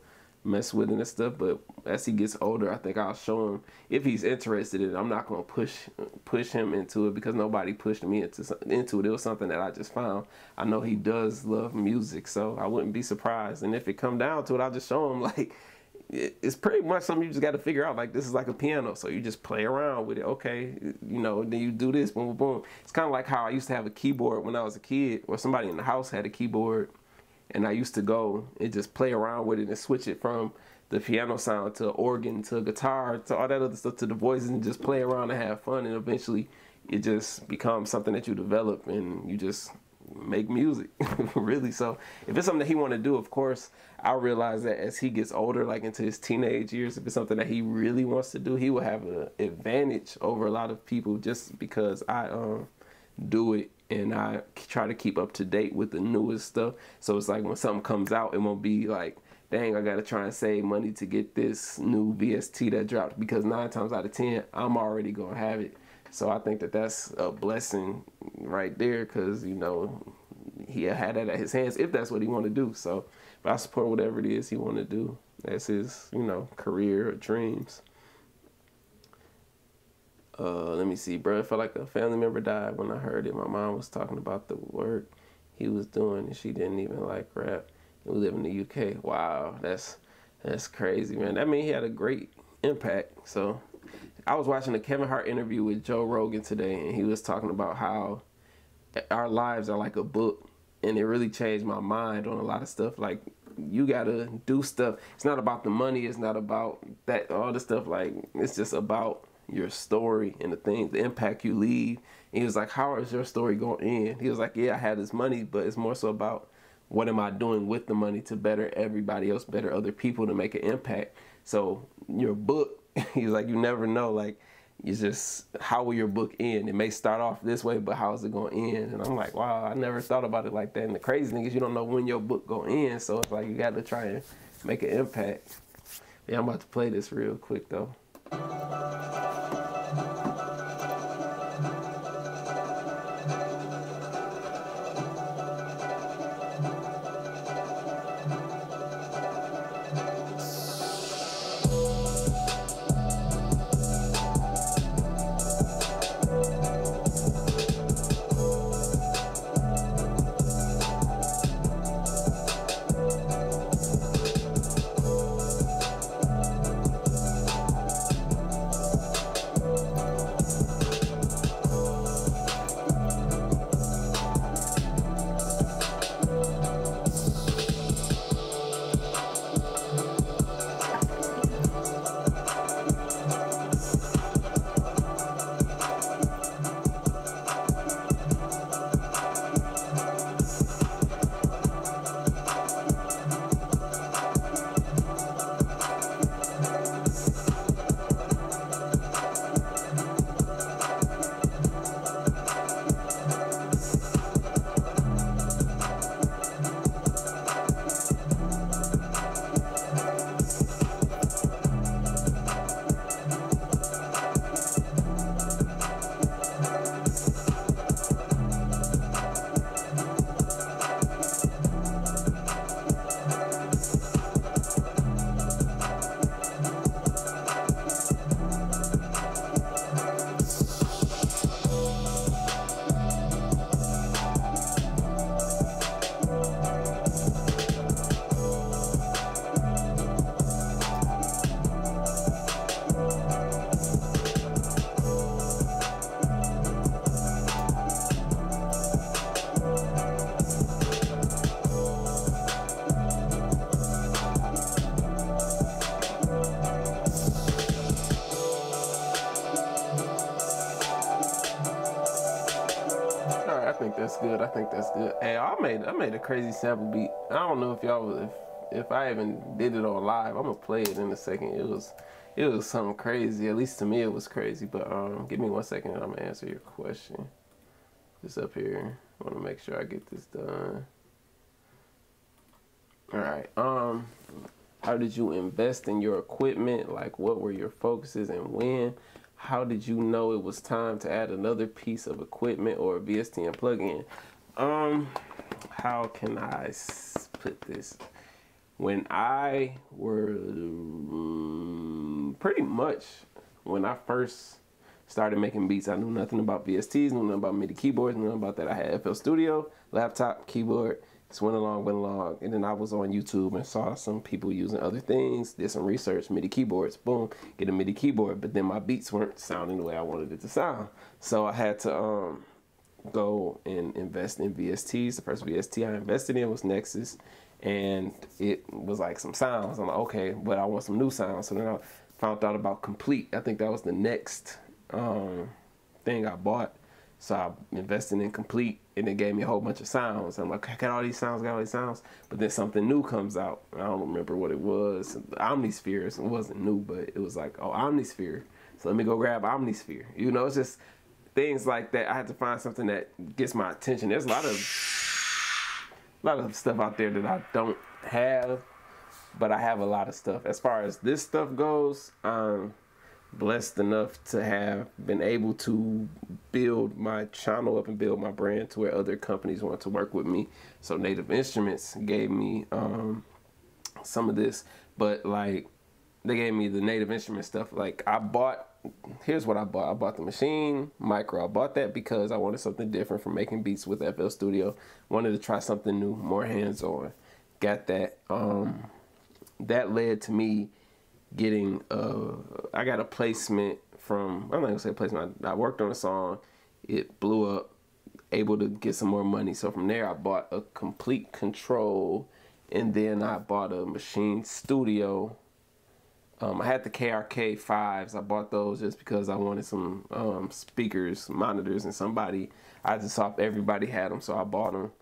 mess with it and stuff. But as he gets older, I think I'll show him if he's interested in it. I'm not gonna push him into it because nobody pushed me into it. It was something that I just found. I know he does love music, so I wouldn't be surprised. And if it come down to it, I'll just show him like it's pretty much something you just got to figure out. Like, this is like a piano, so you just play around with it. Okay, you know, then you do this, boom, boom, boom. It's kind of like how I used to have a keyboard when I was a kid, or somebody in the house had a keyboard, and I used to go and just play around with it and switch it from the piano sound to organ to guitar to all that other stuff to the voices and just play around and have fun. And eventually it just becomes something that you develop and you just make music. Really. So if it's something that he want to do, of course I realize that as he gets older, like into his teenage years, if it's something that he really wants to do, he will have an advantage over a lot of people just because I do it and I try to keep up to date with the newest stuff. So it's like when something comes out, it won't be like, dang, I gotta try and save money to get this new VST that dropped, because 9 times out of 10 I'm already gonna have it. So I think that that's a blessing right there, because, you know, he had that at his hands if that's what he want to do. So, but I support whatever it is he want to do. That's his, you know, career or dreams. Let me see, bro. I felt like a family member died when I heard it. My mom was talking about the work he was doing, and she didn't even like rap. We live in the UK. Wow, that's crazy, man. That means he had a great impact. So I was watching a Kevin Hart interview with Joe Rogan today, and he was talking about how our lives are like a book, and it really changed my mind on a lot of stuff. Like, you gotta do stuff. It's not about the money. It's not about that, all the stuff. Like, it's just about your story and the impact you leave. And he was like, how is your story going to end? He was like, yeah, I had this money, but it's more so about what am I doing with the money to better everybody else, better other people, to make an impact. So your book, he's like, you never know, like, it's just, how will your book end? It may start off this way, but how is it going to end? And I'm like, wow, I never thought about it like that. And the crazy thing is, you don't know when your book going to end. So it's like, you got to try and make an impact. Yeah, I'm about to play this real quick though. That's good. I think that's good. Hey, I made a crazy sample beat. I don't know if y'all, if I even did it on live. I'm gonna play it in a second. It was something crazy. At least to me, it was crazy. But give me 1 second, and I'm gonna answer your question. Just up here. I want to make sure I get this done. All right. How did you invest in your equipment? Like, what were your focuses and when? how did you know it was time to add another piece of equipment or a VST and plug-in? How can I put this? When I were pretty much when I first started making beats, I knew nothing about VSTs, knew nothing about MIDI keyboards, knew nothing about that. I had FL Studio, laptop, keyboard, just went along, and then I was on YouTube and saw some people using other things, did some research, MIDI keyboards, boom, get a MIDI keyboard, but then my beats weren't sounding the way I wanted it to sound. So I had to go and invest in VSTs. The first VST I invested in was Nexus, and it was like some sounds. I'm like, okay, but I want some new sounds. So then I found out about Complete. I think that was the next thing I bought. So I invested in Complete, and it gave me a whole bunch of sounds. I'm like, I got all these sounds, but then something new comes out. I don't remember what it was. Omnisphere. It wasn't new, but it was like, oh, Omnisphere. So let me go grab Omnisphere. You know, it's just things like that. I had to find something that gets my attention. There's a lot of stuff out there that I don't have, but I have a lot of stuff. As far as this stuff goes, I'm blessed enough to have been able to build my channel up and build my brand to where other companies want to work with me. So Native Instruments gave me some of this, but like they gave me the Native Instrument stuff. Like here's what I bought. I bought the Maschine Mikro. I bought that because I wanted something different from making beats with FL Studio. Wanted to try something new, more hands-on. Got that. That led to me getting, I got a placement from, I'm not gonna say placement, I worked on a song, it blew up, able to get some more money. So from there I bought a Complete Control, and then I bought a Maschine Studio. I had the KRK 5s. I bought those just because I wanted some speakers, monitors, and I just saw everybody had them, so I bought them.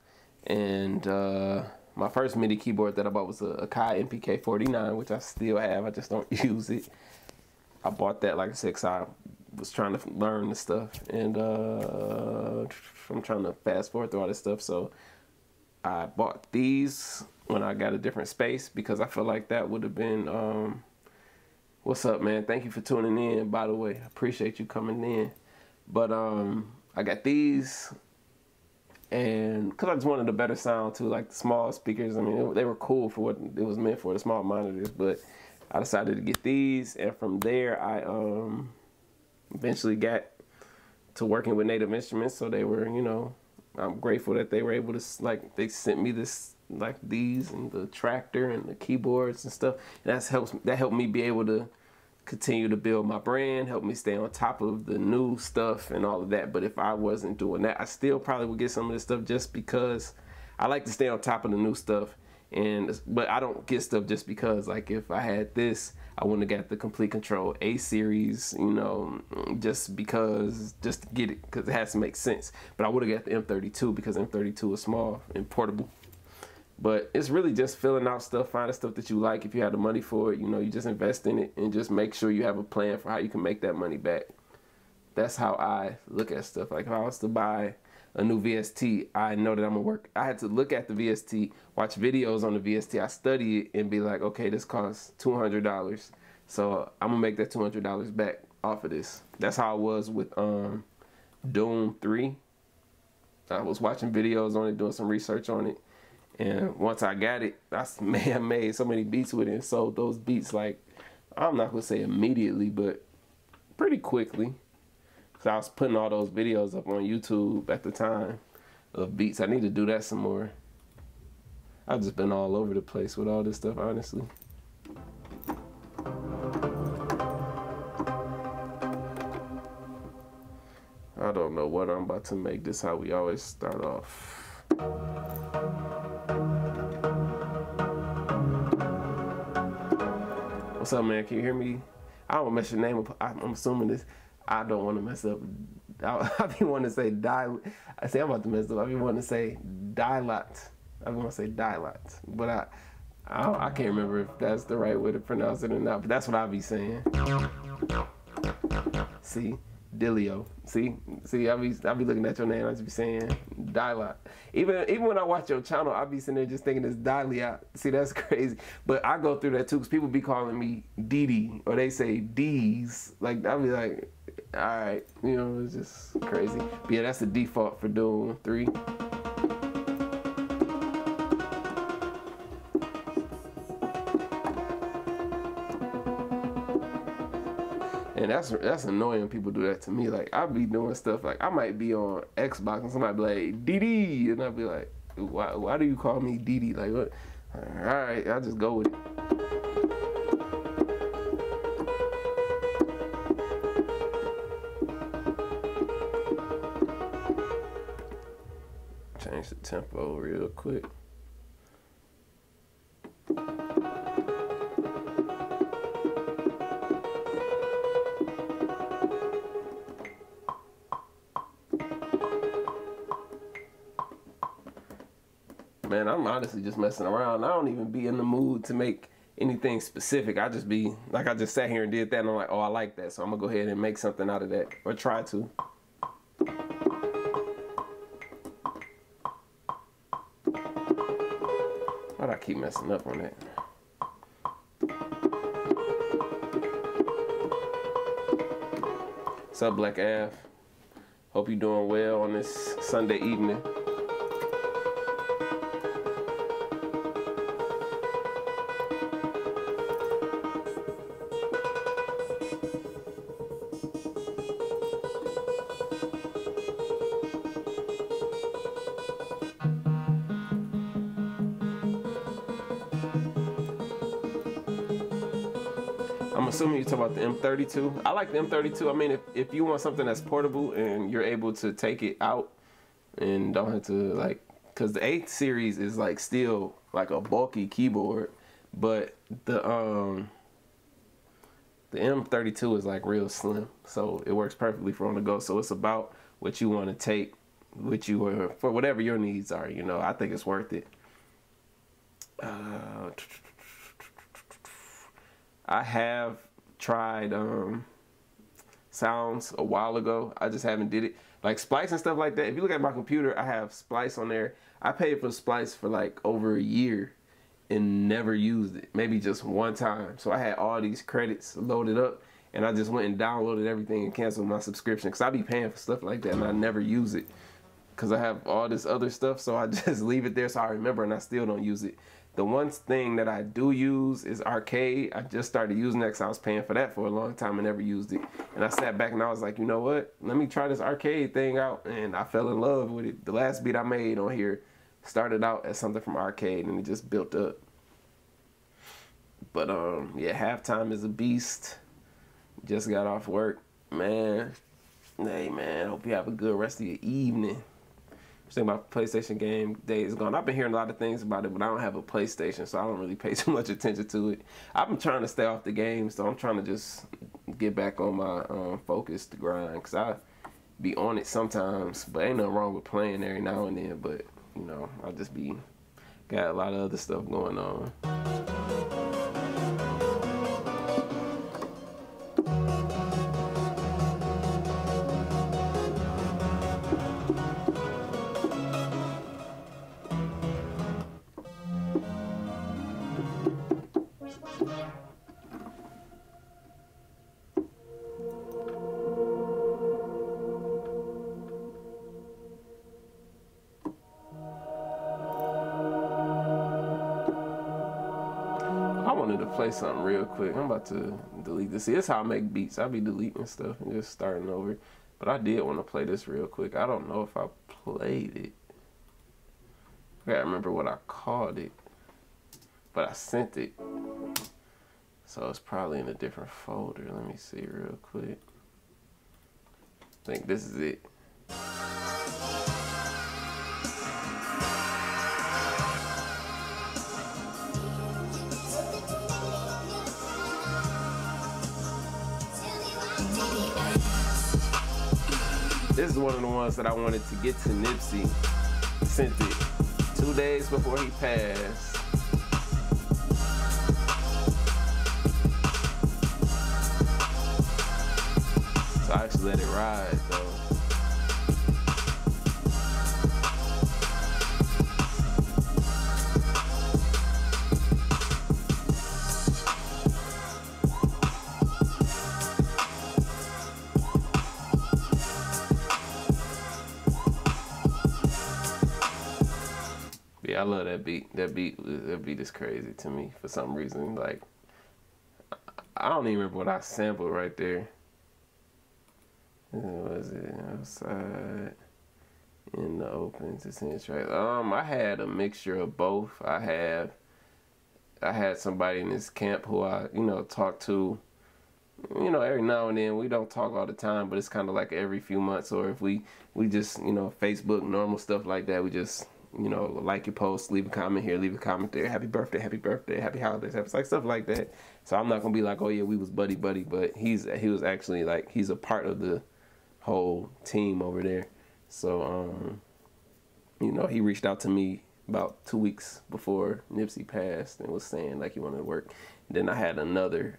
And my first MIDI keyboard that I bought was a Kai MPK 49, which I still have. I just don't use it. I bought that, like I said, because I was trying to learn the stuff. And I'm trying to fast forward through all this stuff. So I bought these when I got a different space because I feel like that would have been... What's up, man? Thank you for tuning in, by the way. I appreciate you coming in. But I got these, and because I just wanted a better sound too, like the small speakers. I mean, they were cool for what it was meant for, the small monitors, but I decided to get these, and from there I eventually got to working with Native Instruments. So they were, you know, I'm grateful that they were able to, like, they sent me this, like these and the tractor and the keyboards and stuff. And that helped me be able to continue to build my brand, help me stay on top of the new stuff and all of that. But if I wasn't doing that, I still probably would get some of this stuff just because I like to stay on top of the new stuff. But I don't get stuff just because, like, if I had this, I wouldn't have got the Complete Control A series, you know, just to get it, because it has to make sense. But I would have got the M32 because M32 is small and portable. But it's really just filling out stuff, finding stuff that you like. If you have the money for it, you know, you just invest in it and just make sure you have a plan for how you can make that money back. That's how I look at stuff. Like if I was to buy a new VST, I know that I'm gonna work. I had to look at the VST, watch videos on the VST. I study it and be like, okay, this costs $200. So I'm gonna make that $200 back off of this. That's how I was with Doom 3. I was watching videos on it, doing some research on it. And once I got it, I made so many beats with it and sold those beats, like, I'm not going to say immediately, but pretty quickly. So I was putting all those videos up on YouTube at the time of beats. I need to do that some more. I've just been all over the place with all this stuff, honestly. I don't know what I'm about to make. This is how we always start off. What's up, man? Can you hear me? I don't mess your name up. I'm assuming this. I don't want to mess up. I be wanting to say I say I'm about to mess up. I be wanting to say Dilot. I want to say Dilot, but I can't remember if that's the right way to pronounce it or not. But that's what I be saying. See, Dilio. See, I be looking at your name. I just be saying Dilot. Even when I watch your channel, I be sitting there just thinking it's Dilot. See, that's crazy. But I go through that too, because people be calling me Didi, or they say D's. Like, I be like, Alright, you know, it's just crazy. But yeah, that's the default for Doom 3. And that's annoying when people do that to me. Like, I'll be doing stuff, like, I might be on Xbox and somebody be like, DD, and I'll be like, why do you call me DD? Like, what? Alright, I'll just go with it. Change the tempo real quick. Man, I'm honestly just messing around. I don't even be in the mood to make anything specific. I just be, like, I just sat here and did that and I'm like, oh, I like that. So I'm gonna go ahead and make something out of that, or try to. Why'd I keep messing up on that? What's up, Black Av? Hope you're doing well on this Sunday evening. I'm assuming you talk about the M32. I like the M32. I mean, if you want something that's portable and you're able to take it out and don't have to, like, because the 8th series is like still like a bulky keyboard, but the M32 is like real slim, so it works perfectly for on the go. So it's about what you want to take with you, or for whatever your needs are. You know, I think it's worth it. I have tried sounds a while ago. I just haven't did it. Like Splice and stuff like that. If you look at my computer, I have Splice on there. I paid for Splice for like over a year and never used it. Maybe just one time. So I had all these credits loaded up and I just went and downloaded everything and canceled my subscription. Because I be paying for stuff like that and I never use it. Because I have all this other stuff, so I just leave it there so I remember and I still don't use it. The one thing that I do use is Arcade. I just started using that because I was paying for that for a long time and never used it. And I sat back and I was like, you know what? Let me try this Arcade thing out. And I fell in love with it. The last beat I made on here started out as something from Arcade and it just built up. But yeah, Halftime is a beast. Just got off work. Man, hey man, hope you have a good rest of your evening. Think about PlayStation game day is gone. I've been hearing a lot of things about it, but I don't have a PlayStation, so I don't really pay too much attention to it. I've been trying to stay off the game, so I'm trying to just get back on my focus to grind, because I be on it sometimes, but ain't nothing wrong with playing every now and then, but, you know, I just be, got a lot of other stuff going on. I wanted to play something real quick. I'm about to delete this. See, this is how I make beats. I be deleting stuff and just starting over. But I did want to play this real quick. I don't know if I played it. I gotta remember what I called it. But I sent it. So it's probably in a different folder. Let me see real quick. I think this is it. This is one of the ones that I wanted to get to Nipsey. Sent it 2 days before he passed. So I actually let it ride though. Yeah, I love that beat. That beat is crazy to me for some reason. Like, I don't even remember what I sampled right there. What was it? Outside in the open to send track. I had a mixture of both. I had somebody in this camp who I, talked to, every now and then. We don't talk all the time, but it's kind of like every few months, or if we just, Facebook, normal stuff like that. We just, like your post, leave a comment here, leave a comment there, happy birthday, happy holidays, like stuff like that. So I'm not gonna be like, oh yeah, we was buddy, but he was actually like, he's a part of the whole team over there. So he reached out to me about 2 weeks before Nipsey passed and was saying like he wanted to work. And then I had another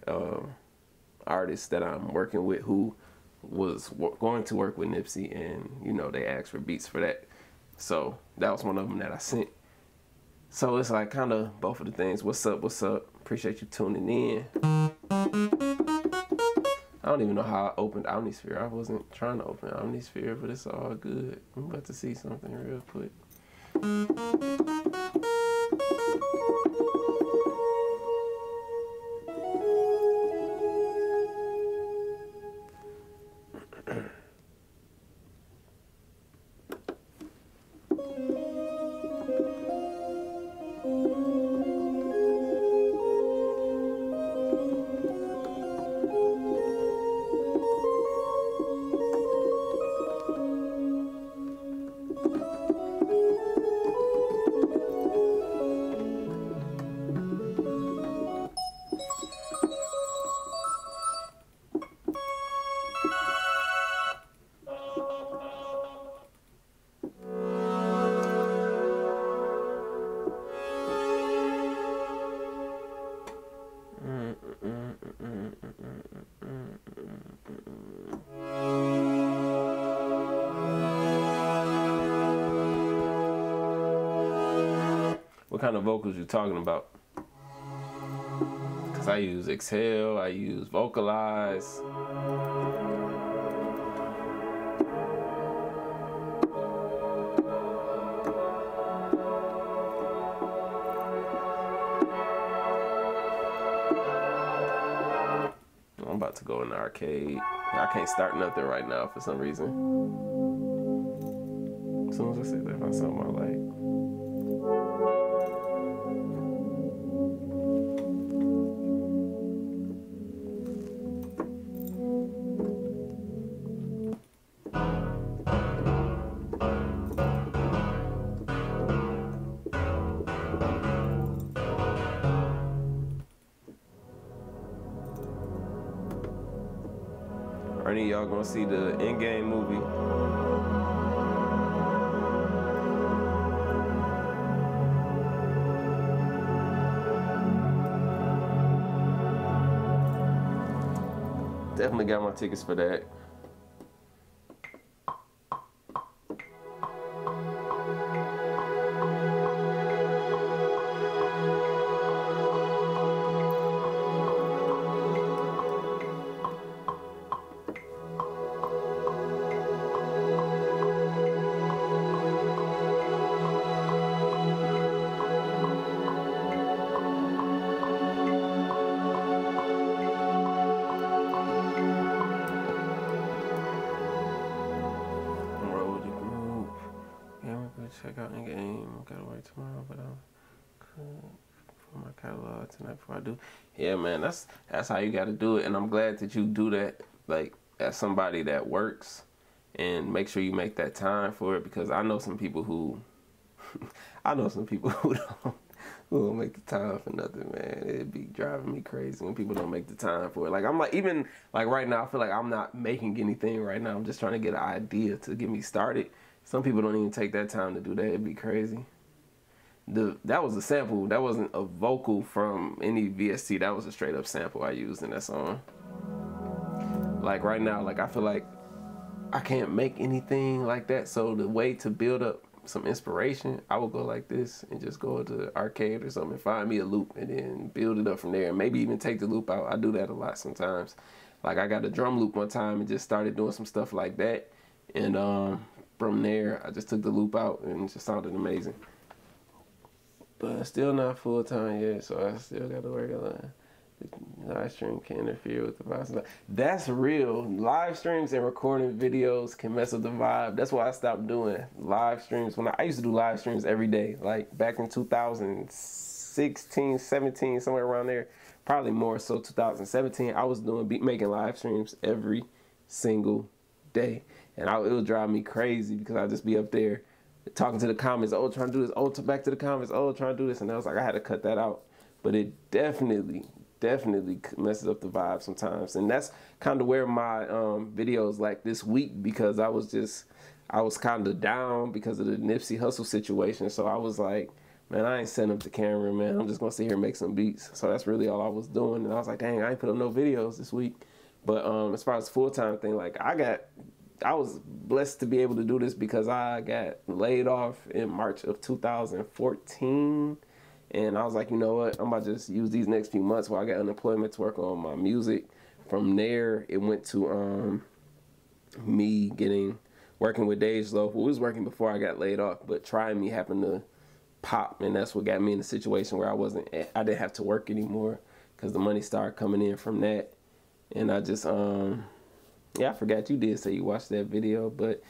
artist that I'm working with who was going to work with Nipsey, and they asked for beats for that. So that was one of them that I sent. So it's like kind of both of the things. What's up? Appreciate you tuning in. I don't even know how I opened Omnisphere. I wasn't trying to open Omnisphere, but it's all good. I'm about to see something real quick. What kind of vocals you talking about? Because I use Exhale, I use Vocalize. I'm about to go in the arcade. I can't start nothing right now for some reason. As soon as I say that, I something I like. Are any of y'all gonna see the Endgame movie? Definitely got my tickets for that. Check out Endgame. Gotta work tomorrow, but I'll for my catalog tonight before I do. Yeah, man, that's how you gotta do it, and I'm glad that you do that. Like, as somebody that works, and make sure you make that time for it, because I know some people who, who don't make the time for nothing, man. It'd be driving me crazy when people don't make the time for it. Like, I'm like, even like right now, I feel like I'm not making anything right now. I'm just trying to get an idea to get me started. Some people don't even take that time to do that. It'd be crazy. That was a sample. That wasn't a vocal from any VST. That was a straight up sample I used in that song. Like right now, like I feel like I can't make anything like that. So the way to build up some inspiration, I would go like this and just go to the arcade or something, find me a loop and then build it up from there. And maybe even take the loop out. I do that a lot sometimes. Like I got a drum loop one time and just started doing some stuff like that. And from there, I just took the loop out and it just sounded amazing. but still not full time yet, so I still got to work a lot. Live stream can interfere with the vibe. That's real. Live streams and recording videos can mess with the vibe. That's why I stopped doing live streams. When I used to do live streams every day, like back in 2016, 17, somewhere around there. Probably more so 2017. I was making live streams every single day, and it would drive me crazy because I'd just be up there talking to the comments. Oh, trying to do this. Oh, back to the comments. Oh, trying to do this, and I was like, I had to cut that out. But it definitely messes up the vibe sometimes, and that's kind of where my videos like this week, because I was kind of down because of the Nipsey Hussle situation. So I was like, man, I ain't setting up the camera, man. I'm just gonna sit here and make some beats. So that's really all I was doing, and I was like, dang, I ain't put up no videos this week. But as far as full-time thing, like I was blessed to be able to do this because I got laid off in March of 2014. And I was like, you know what? I'm about to just use these next few months while I got unemployment to work on my music. From there, it went to me working with Dej Loaf, who was working before I got laid off, but Try Me happened to pop, and that's what got me in a situation where I didn't have to work anymore because the money started coming in from that. And I just yeah, I forgot you did say you watched that video, but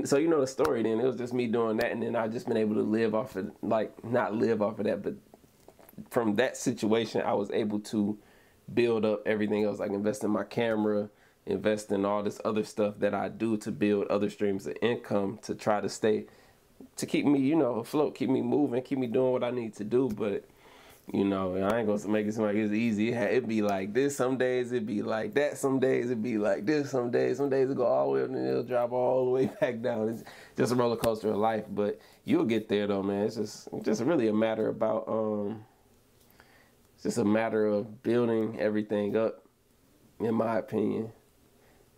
so you know the story. Then it was just me doing that, and then I just been able to live off of, like, not live off of that, but from that situation I was able to build up everything else, like invest in my camera, invest in all this other stuff that I do to build other streams of income to try to keep me, afloat, keep me moving, keep me doing what I need to do. But I ain't gonna make it seem like it's easy. It'd be like this some days, it'd be like that some days, it'd be like this some days it go all the way up and then it'll drop all the way back down. It's just a roller coaster of life, but you'll get there though, man. It's just really a matter about it's just a matter of building everything up, in my opinion.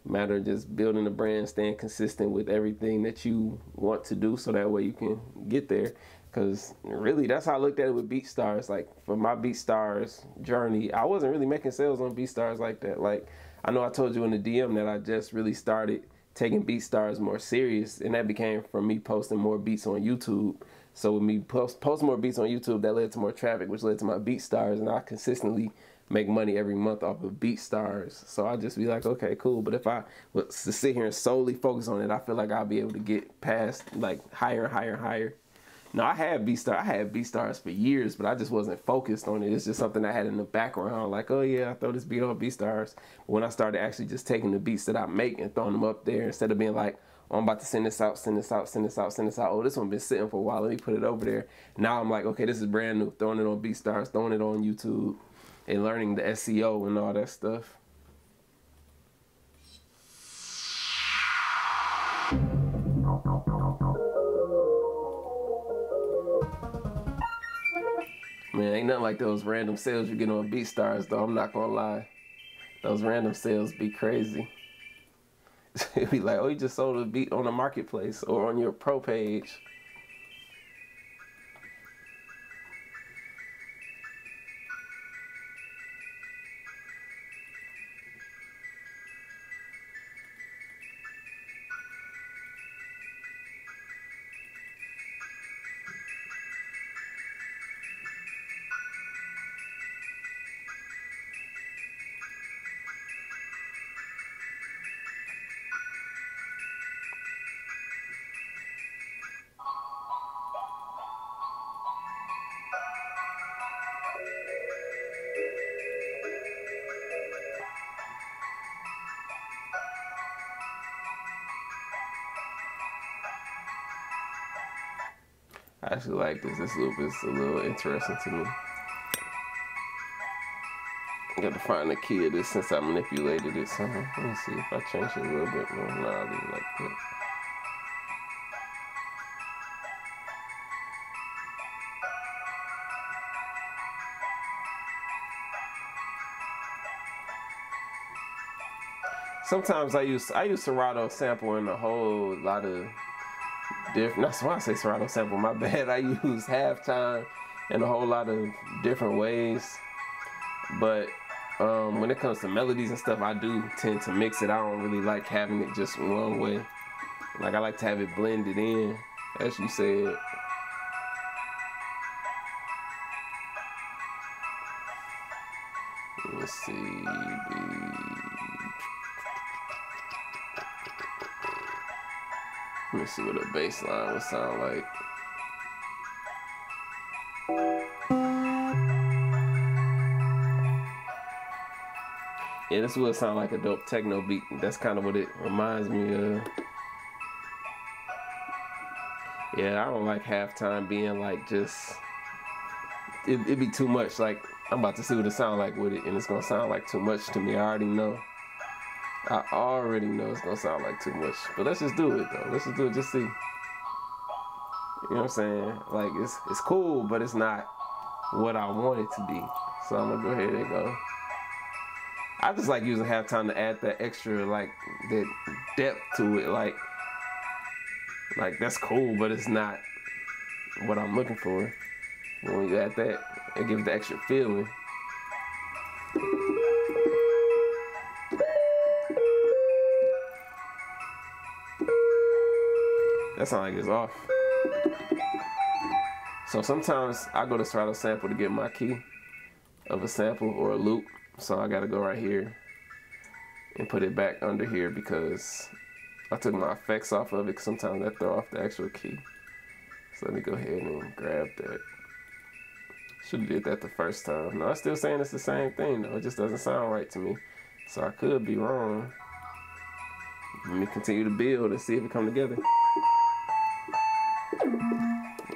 Matter of just building the brand, staying consistent with everything that you want to do, so that way you can get there. Because really, that's how I looked at it with BeatStars. Like, for my BeatStars journey, I wasn't really making sales on BeatStars like that. Like, I know I told you in the DM that I just really started taking BeatStars more serious, and that became from me posting more beats on YouTube. So with me post more beats on YouTube, that led to more traffic, which led to my BeatStars, and I consistently make money every month off of BeatStars. So I just be like, okay, cool. But if I was to sit here and solely focus on it, I feel like I'll be able to get past, like, higher and higher and higher. No, I had BeatStars for years, but I just wasn't focused on it. It's just something I had in the background, like, oh yeah, I throw this beat on BeatStars. But when I started actually just taking the beats that I make and throwing them up there, instead of being like, oh, I'm about to send this out, send this out, send this out, send this out. Oh, this one been sitting for a while, let me put it over there. Now I'm like, okay, this is brand new. Throwing it on BeatStars, throwing it on YouTube, and learning the SEO and all that stuff. Man, ain't nothing like those random sales you get on BeatStars, though. I'm not gonna lie. Those random sales be crazy. It'd be like, oh, you just sold a beat on the marketplace or on your pro page. I actually like this. This loop is a little interesting to me. I got to find the key of this since I manipulated it somehow. Let me see if I change it a little bit more. No, I'll leave it like that. Sometimes I use Serato sample in a whole lot of different. That's why I say Serato sample. My bad. I use halftime in a whole lot of different ways. But when it comes to melodies and stuff, I do tend to mix it. I don't really like having it just one way. Like, I like to have it blended in, as you said. Let's see. Let me see what a bass line would sound like. Yeah, this would sound like a dope techno beat. That's kind of what it reminds me of. Yeah, I don't like halftime being like just, it'd be too much. Like, I'm about to see what it sounds like with it, and it's gonna sound like too much to me. I already know it's gonna sound like too much. But let's just do it though. Let's just do it, just see. You know what I'm saying? Like, it's cool, but it's not what I want it to be. So I'm gonna go ahead and go. I just like using halftime to add that extra, like, that depth to it. Like that's cool, but it's not what I'm looking for. When you add that, it gives the extra feeling. That sounds like it's off. So sometimes I go to Serato sample to get my key of a sample or a loop. So I gotta go right here and put it back under here because I took my effects off of it, because sometimes that throw off the actual key. So let me go ahead and grab that. Should have did that the first time. No, I'm still saying it's the same thing though. It just doesn't sound right to me. So I could be wrong. Let me continue to build and see if it come together.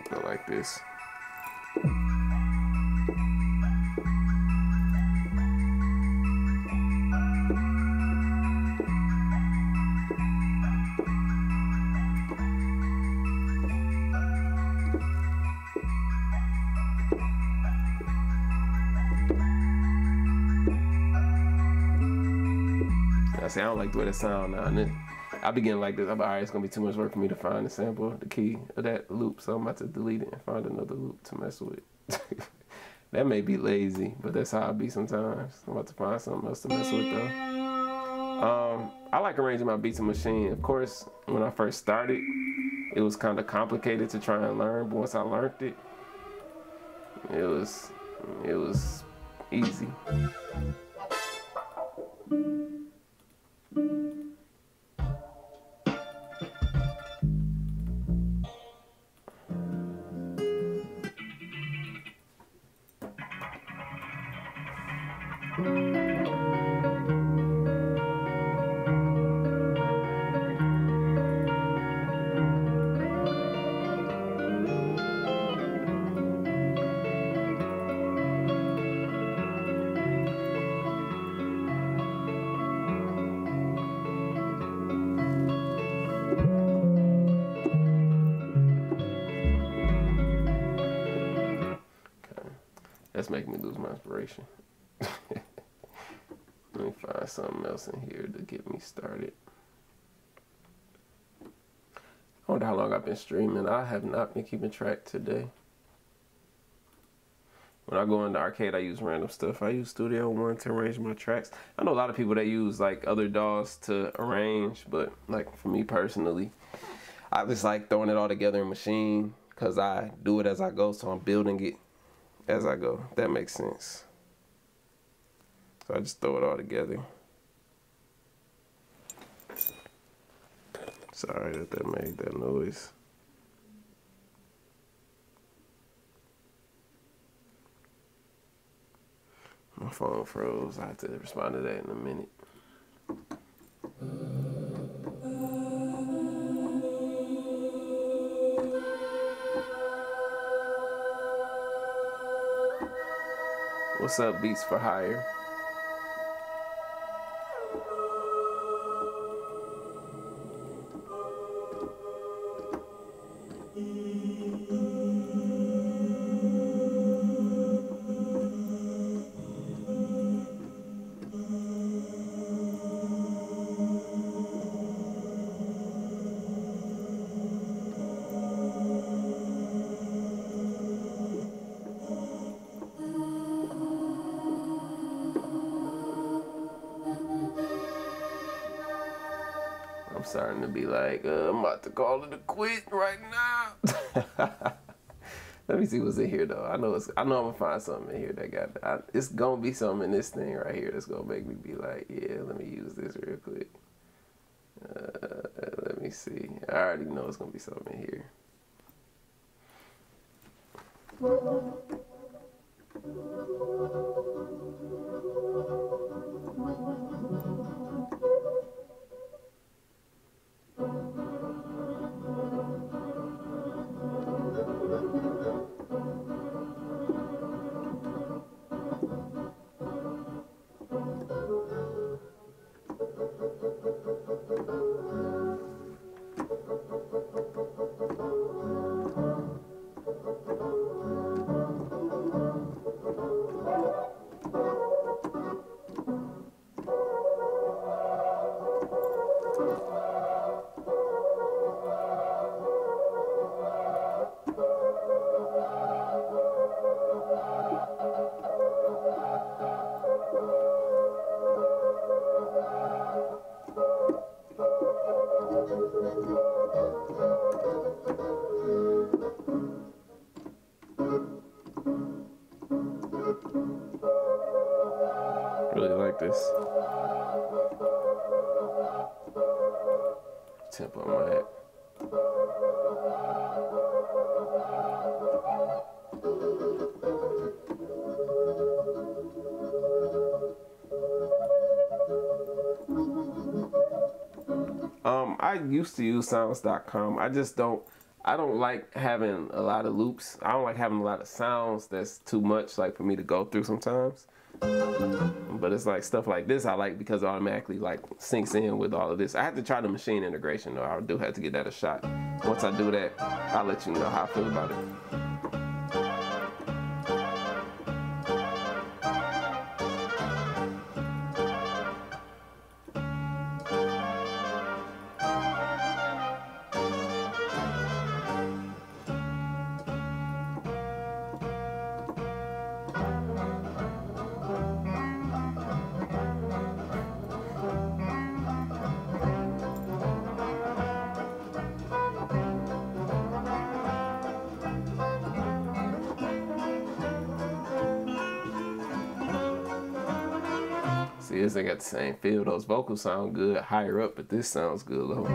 Go like this. See, I don't like the way that sound now. And then I begin like this. I'm like, all right, it's gonna be too much work for me to find the sample, the key of that loop. So I'm about to delete it and find another loop to mess with. That may be lazy, but that's how I be sometimes. I'm about to find something else to mess with though. I like arranging my beats in Maschine. Of course, when I first started, it was kind of complicated to try and learn. But once I learned it, it was easy. That's making me lose my inspiration. Let me find something else in here to get me started. I wonder how long I've been streaming. I have not been keeping track today. When I go into arcade, I use random stuff. I use Studio One to arrange my tracks. I know a lot of people that use like other DAWs to arrange, but like for me personally, I just like throwing it all together in Maschine because I do it as I go, so I'm building it as I go. If that makes sense. So I just throw it all together. Sorry that made that noise. My phone froze. I have to respond to that in a minute. What's up, Beats for Hire? I'm starting to be like, I'm about to call it a quit right now. Let me see what's in here though. I know I'm gonna find something in here that got. It's gonna be something in this thing right here that's gonna make me be like, yeah, let me use this real quick. Let me see. I already know it's gonna be something in here. Really like this tempo on my head. I used to use sounds.com. I don't like having a lot of loops. I don't like having a lot of sounds. That's too much like for me to go through sometimes. But it's like stuff like this I like because it automatically like syncs in with all of this. I have to try the Maschine integration though. I do have to get that a shot. Once I do that, I'll let you know how I feel about it. See, this ain't got the same feel. Those vocals sound good higher up, but this sounds good low.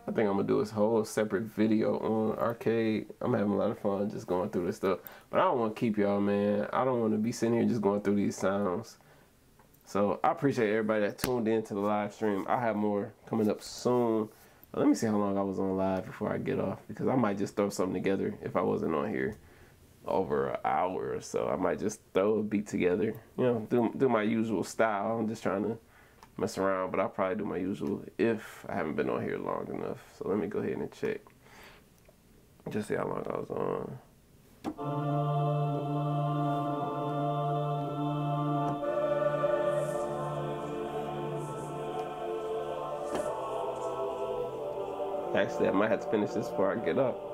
I think I'm gonna do this whole separate video on arcade. I'm having a lot of fun just going through this stuff. But I don't want to keep y'all, man. I don't want to be sitting here just going through these sounds. So I appreciate everybody that tuned in to the live stream. I have more coming up soon. But let me see how long I was on live before I get off, because I might just throw something together if I wasn't on here over an hour or so. I might just throw a beat together, you know, do my usual style. I'm just trying to mess around, but I'll probably do my usual if I haven't been on here long enough. So let me go ahead and check. Just see how long I was on. Actually, I might have to finish this before I get up.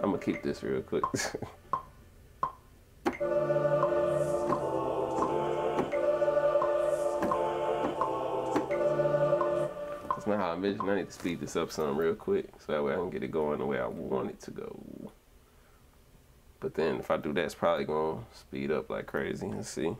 I'm gonna keep this real quick. how I mentioned I need to speed this up some real quick so that way I can get it going the way I want it to go. But then if I do that, it's probably gonna speed up like crazy. Let's see.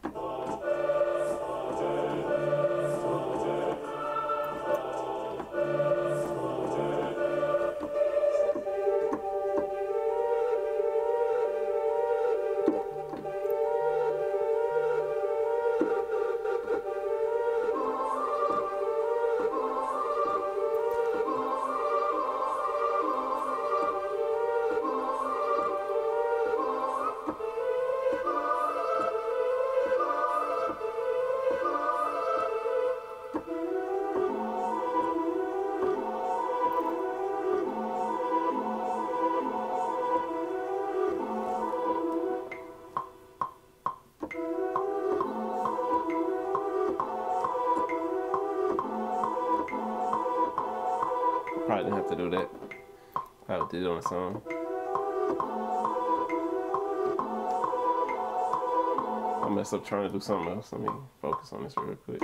Probably didn't have to do that. Probably did it on its own. I messed up trying to do something else. Let me focus on this real quick.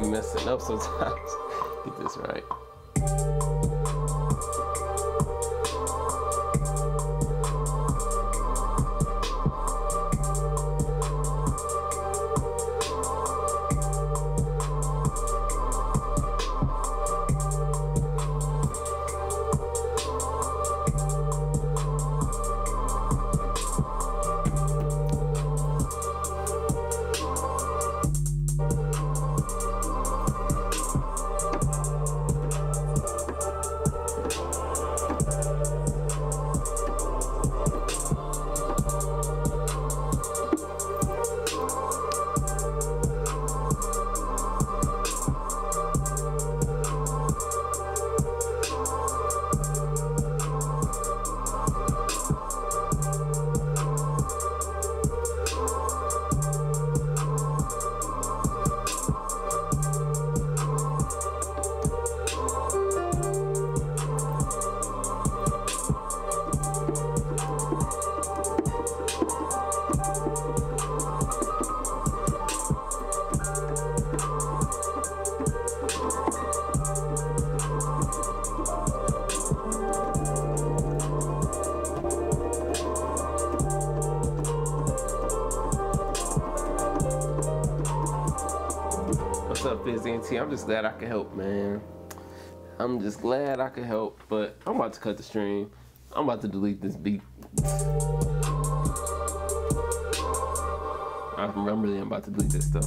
Messing up sometimes. Get this right. What's up, Fizzy and T? I'm just glad I could help, man. I'm just glad I could help, but I'm about to cut the stream. I'm about to delete this beat. I'm really about to delete this stuff.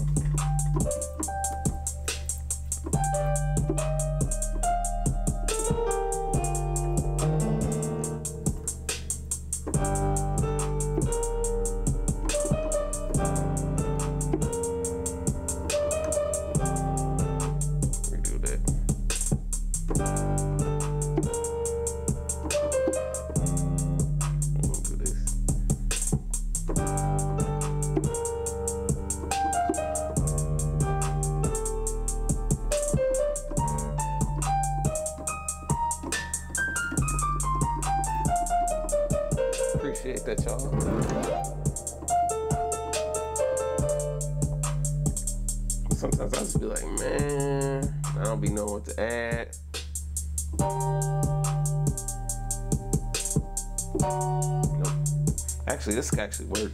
Appreciate that, y'all. Sometimes I just be like, man, I don't be knowing what to add. Nope. Actually, this could actually work.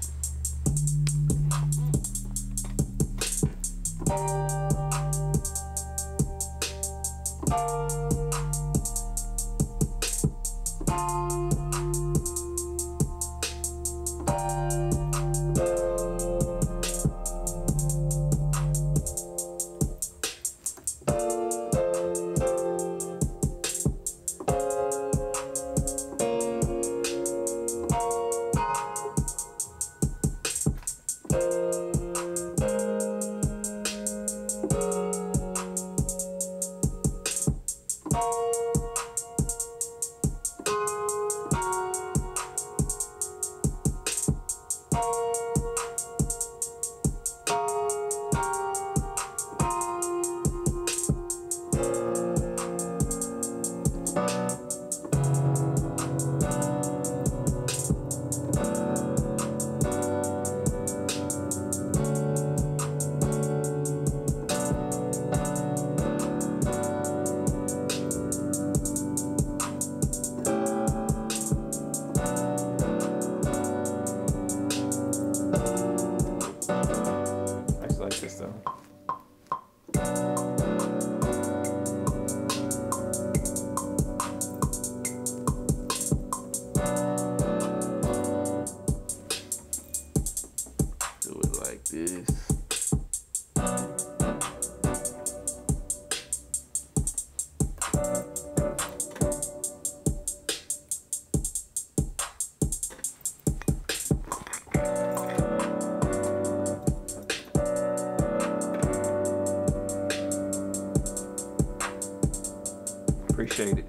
Appreciate it.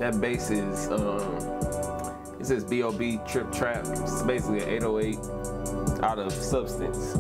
That bass is, it says B.O.B. Trip Trap. It's basically an 808 out of Substance.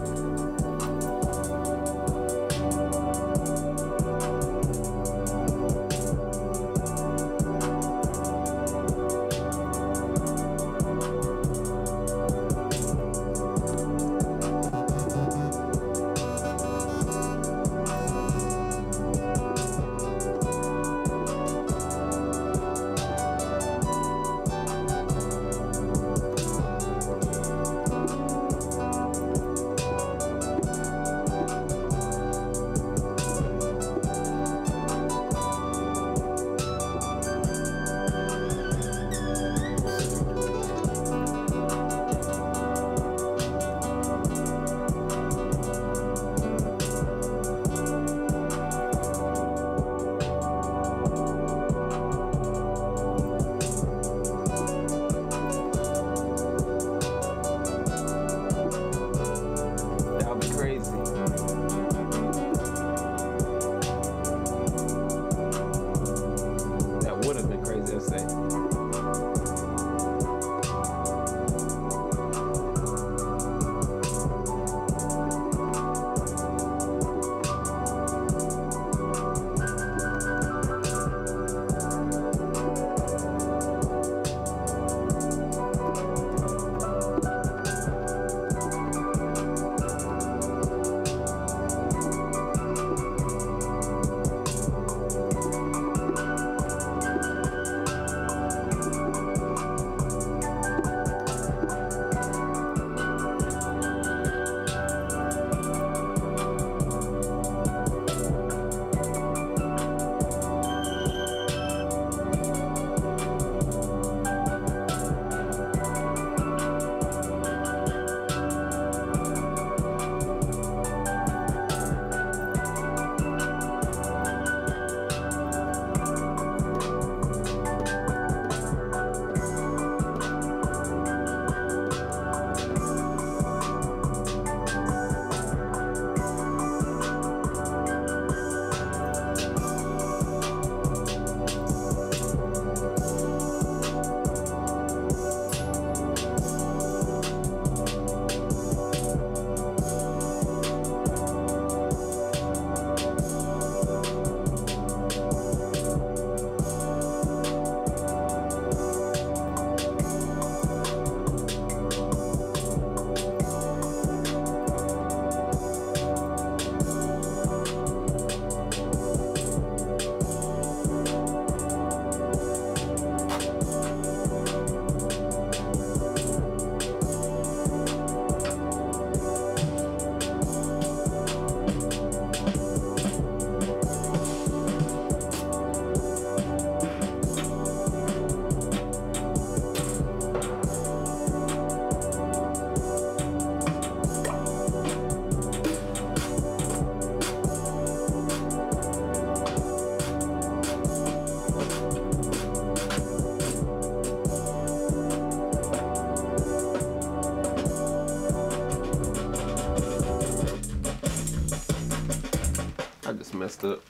Messed up.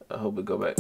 I hope it go back.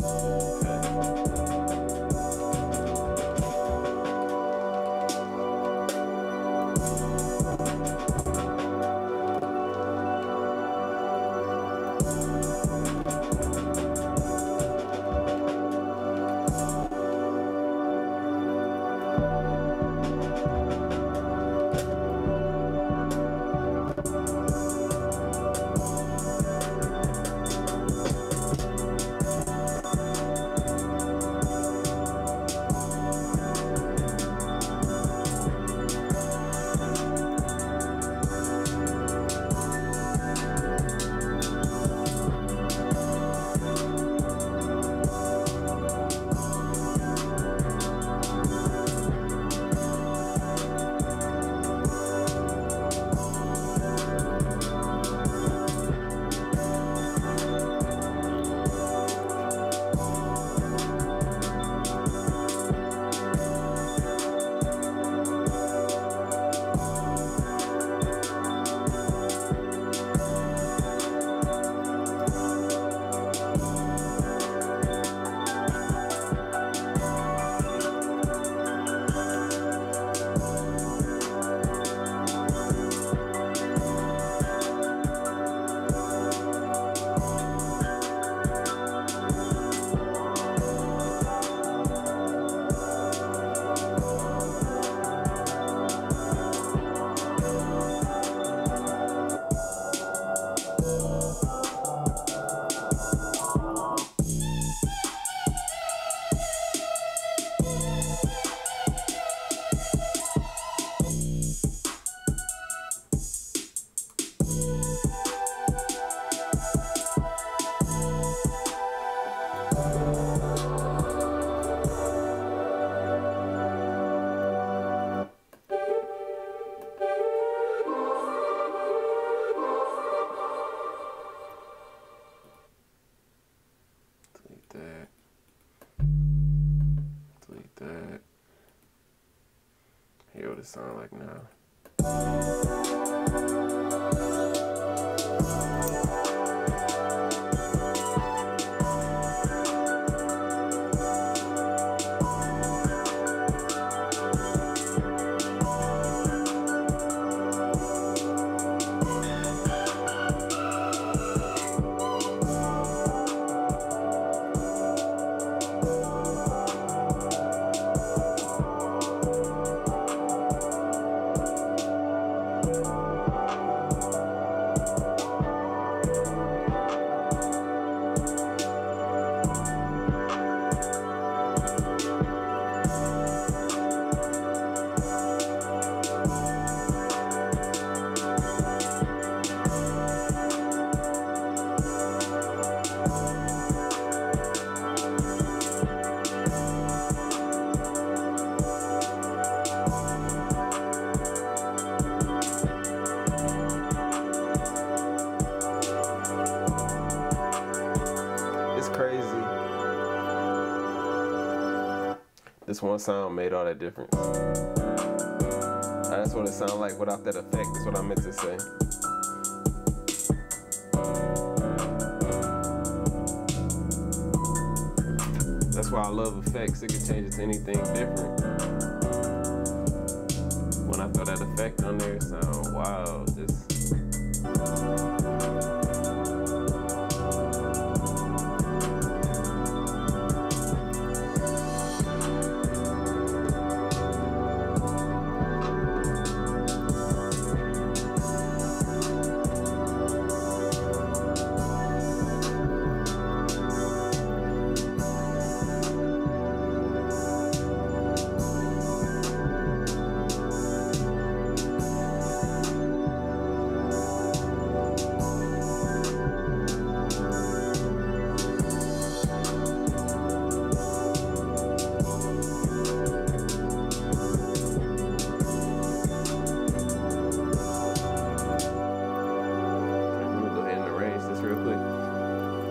hear what it sounds like now. Crazy. This one sound made all that difference. That's what it sounded like without that effect. That's what I meant to say. That's why I love effects. It can change it to anything different. When I throw that effect on there, it sounds wild.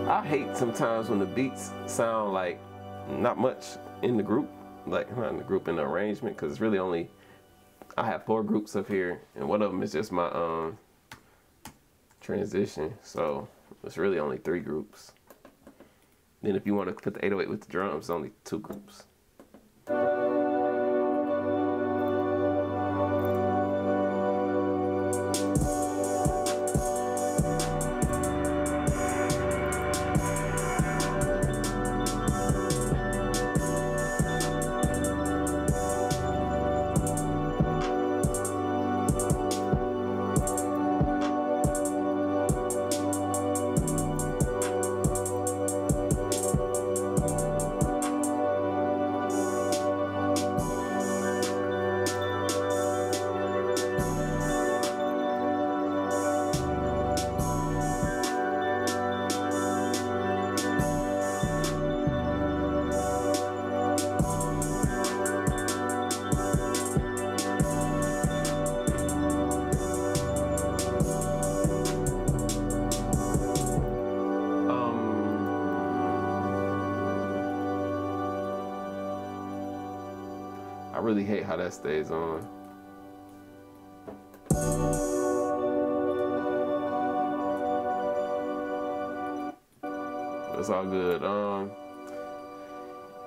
I hate sometimes when the beats sound like not much in the group, like not in the group, in the arrangement, because it's really only, I have 4 groups up here and one of them is just my transition, so it's really only 3 groups. Then if you want to put the 808 with the drums, only 2 groups. I really hate how that stays on. It's all good.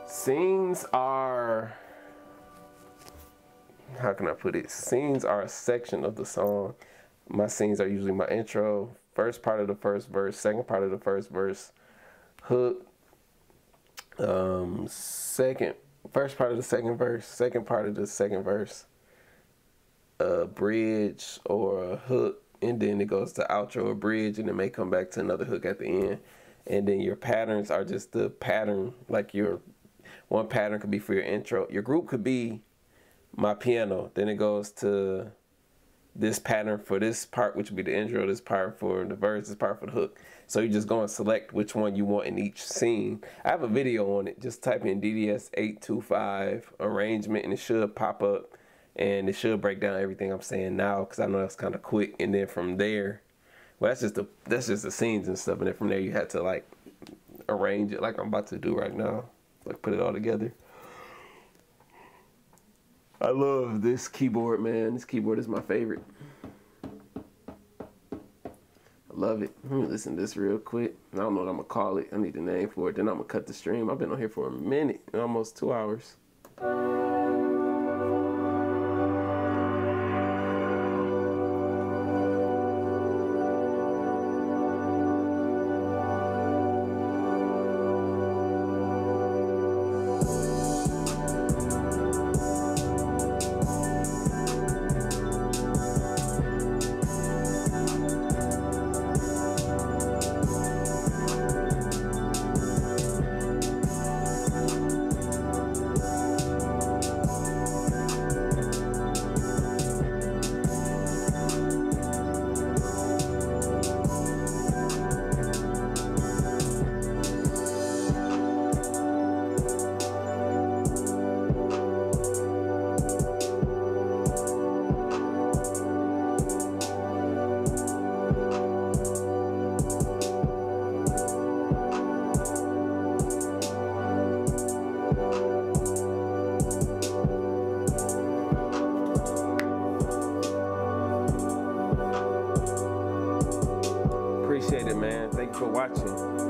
Scenes are, how can I put it? Scenes are a section of the song. My scenes are usually my intro, first part of the first verse, second part of the first verse, hook, first part of the second verse, second part of the second verse, a bridge or a hook, and then it goes to outro or bridge, and it may come back to another hook at the end. And then your patterns are just the pattern, like your one pattern could be for your intro. Your group could be my piano, then it goes to this pattern for this part, which would be the intro, this part for the verse, this part for the hook. So you just go and select which one you want in each scene. I have a video on it. Just type in DDS825 arrangement and it should pop up, and it should break down everything I'm saying now, because I know that's kind of quick. And then from there, well, that's just the scenes and stuff, and then from there you have to like arrange it like I'm about to do right now, like put it all together. I love this keyboard, man. This keyboard is my favorite. I love it. Let me listen to this real quick. I don't know what I'm going to call it. I need a name for it. Then I'm going to cut the stream. I've been on here for a minute, almost 2 hours. Appreciate it, man. Thank you for watching.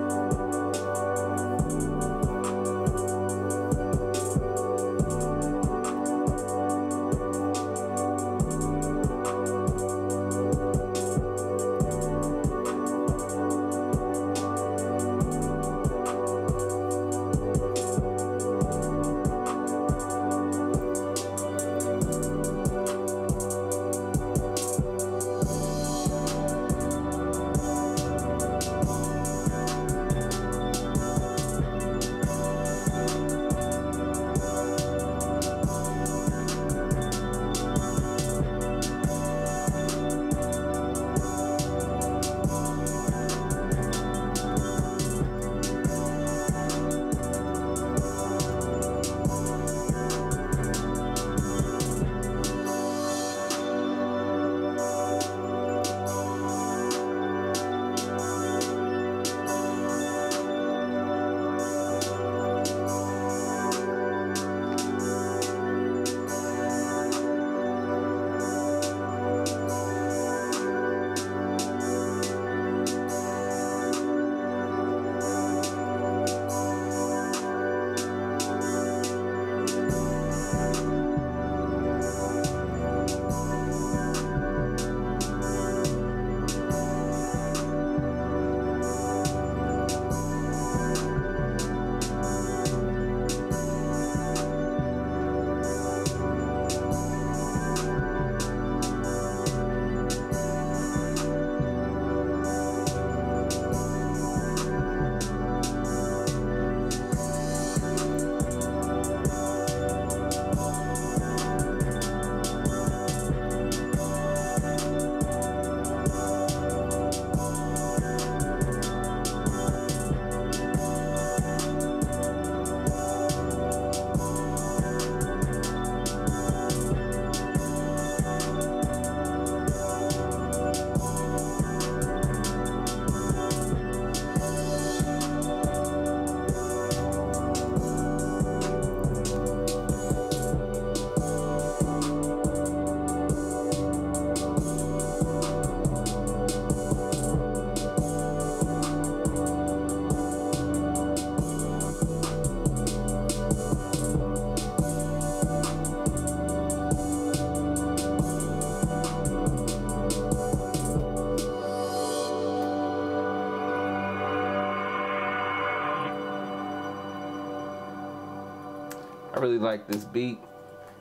I really like this beat.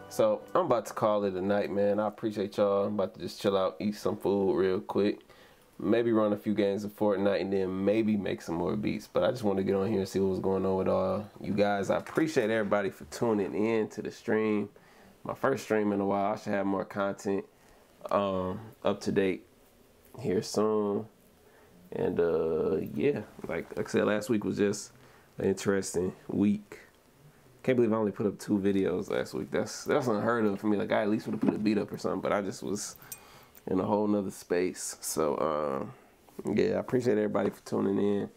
So I'm about to call it a night, man. I appreciate y'all. I'm about to just chill out, eat some food real quick. Maybe run a few games of Fortnite and then maybe make some more beats. But I just want to get on here and see what's going on with all you guys. I appreciate everybody for tuning in to the stream. My first stream in a while. I should have more content up to date here soon. And yeah, like I said, last week was just an interesting week. Can't believe I only put up 2 videos last week. That's unheard of for me. Like I at least would have put a beat up or something, but I just was in a whole nother space. So yeah, I appreciate everybody for tuning in,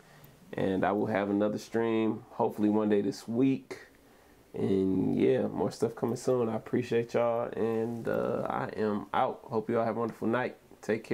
and I will have another stream hopefully one day this week. And yeah, more stuff coming soon. I appreciate y'all, and I am out. Hope y'all have a wonderful night. Take care.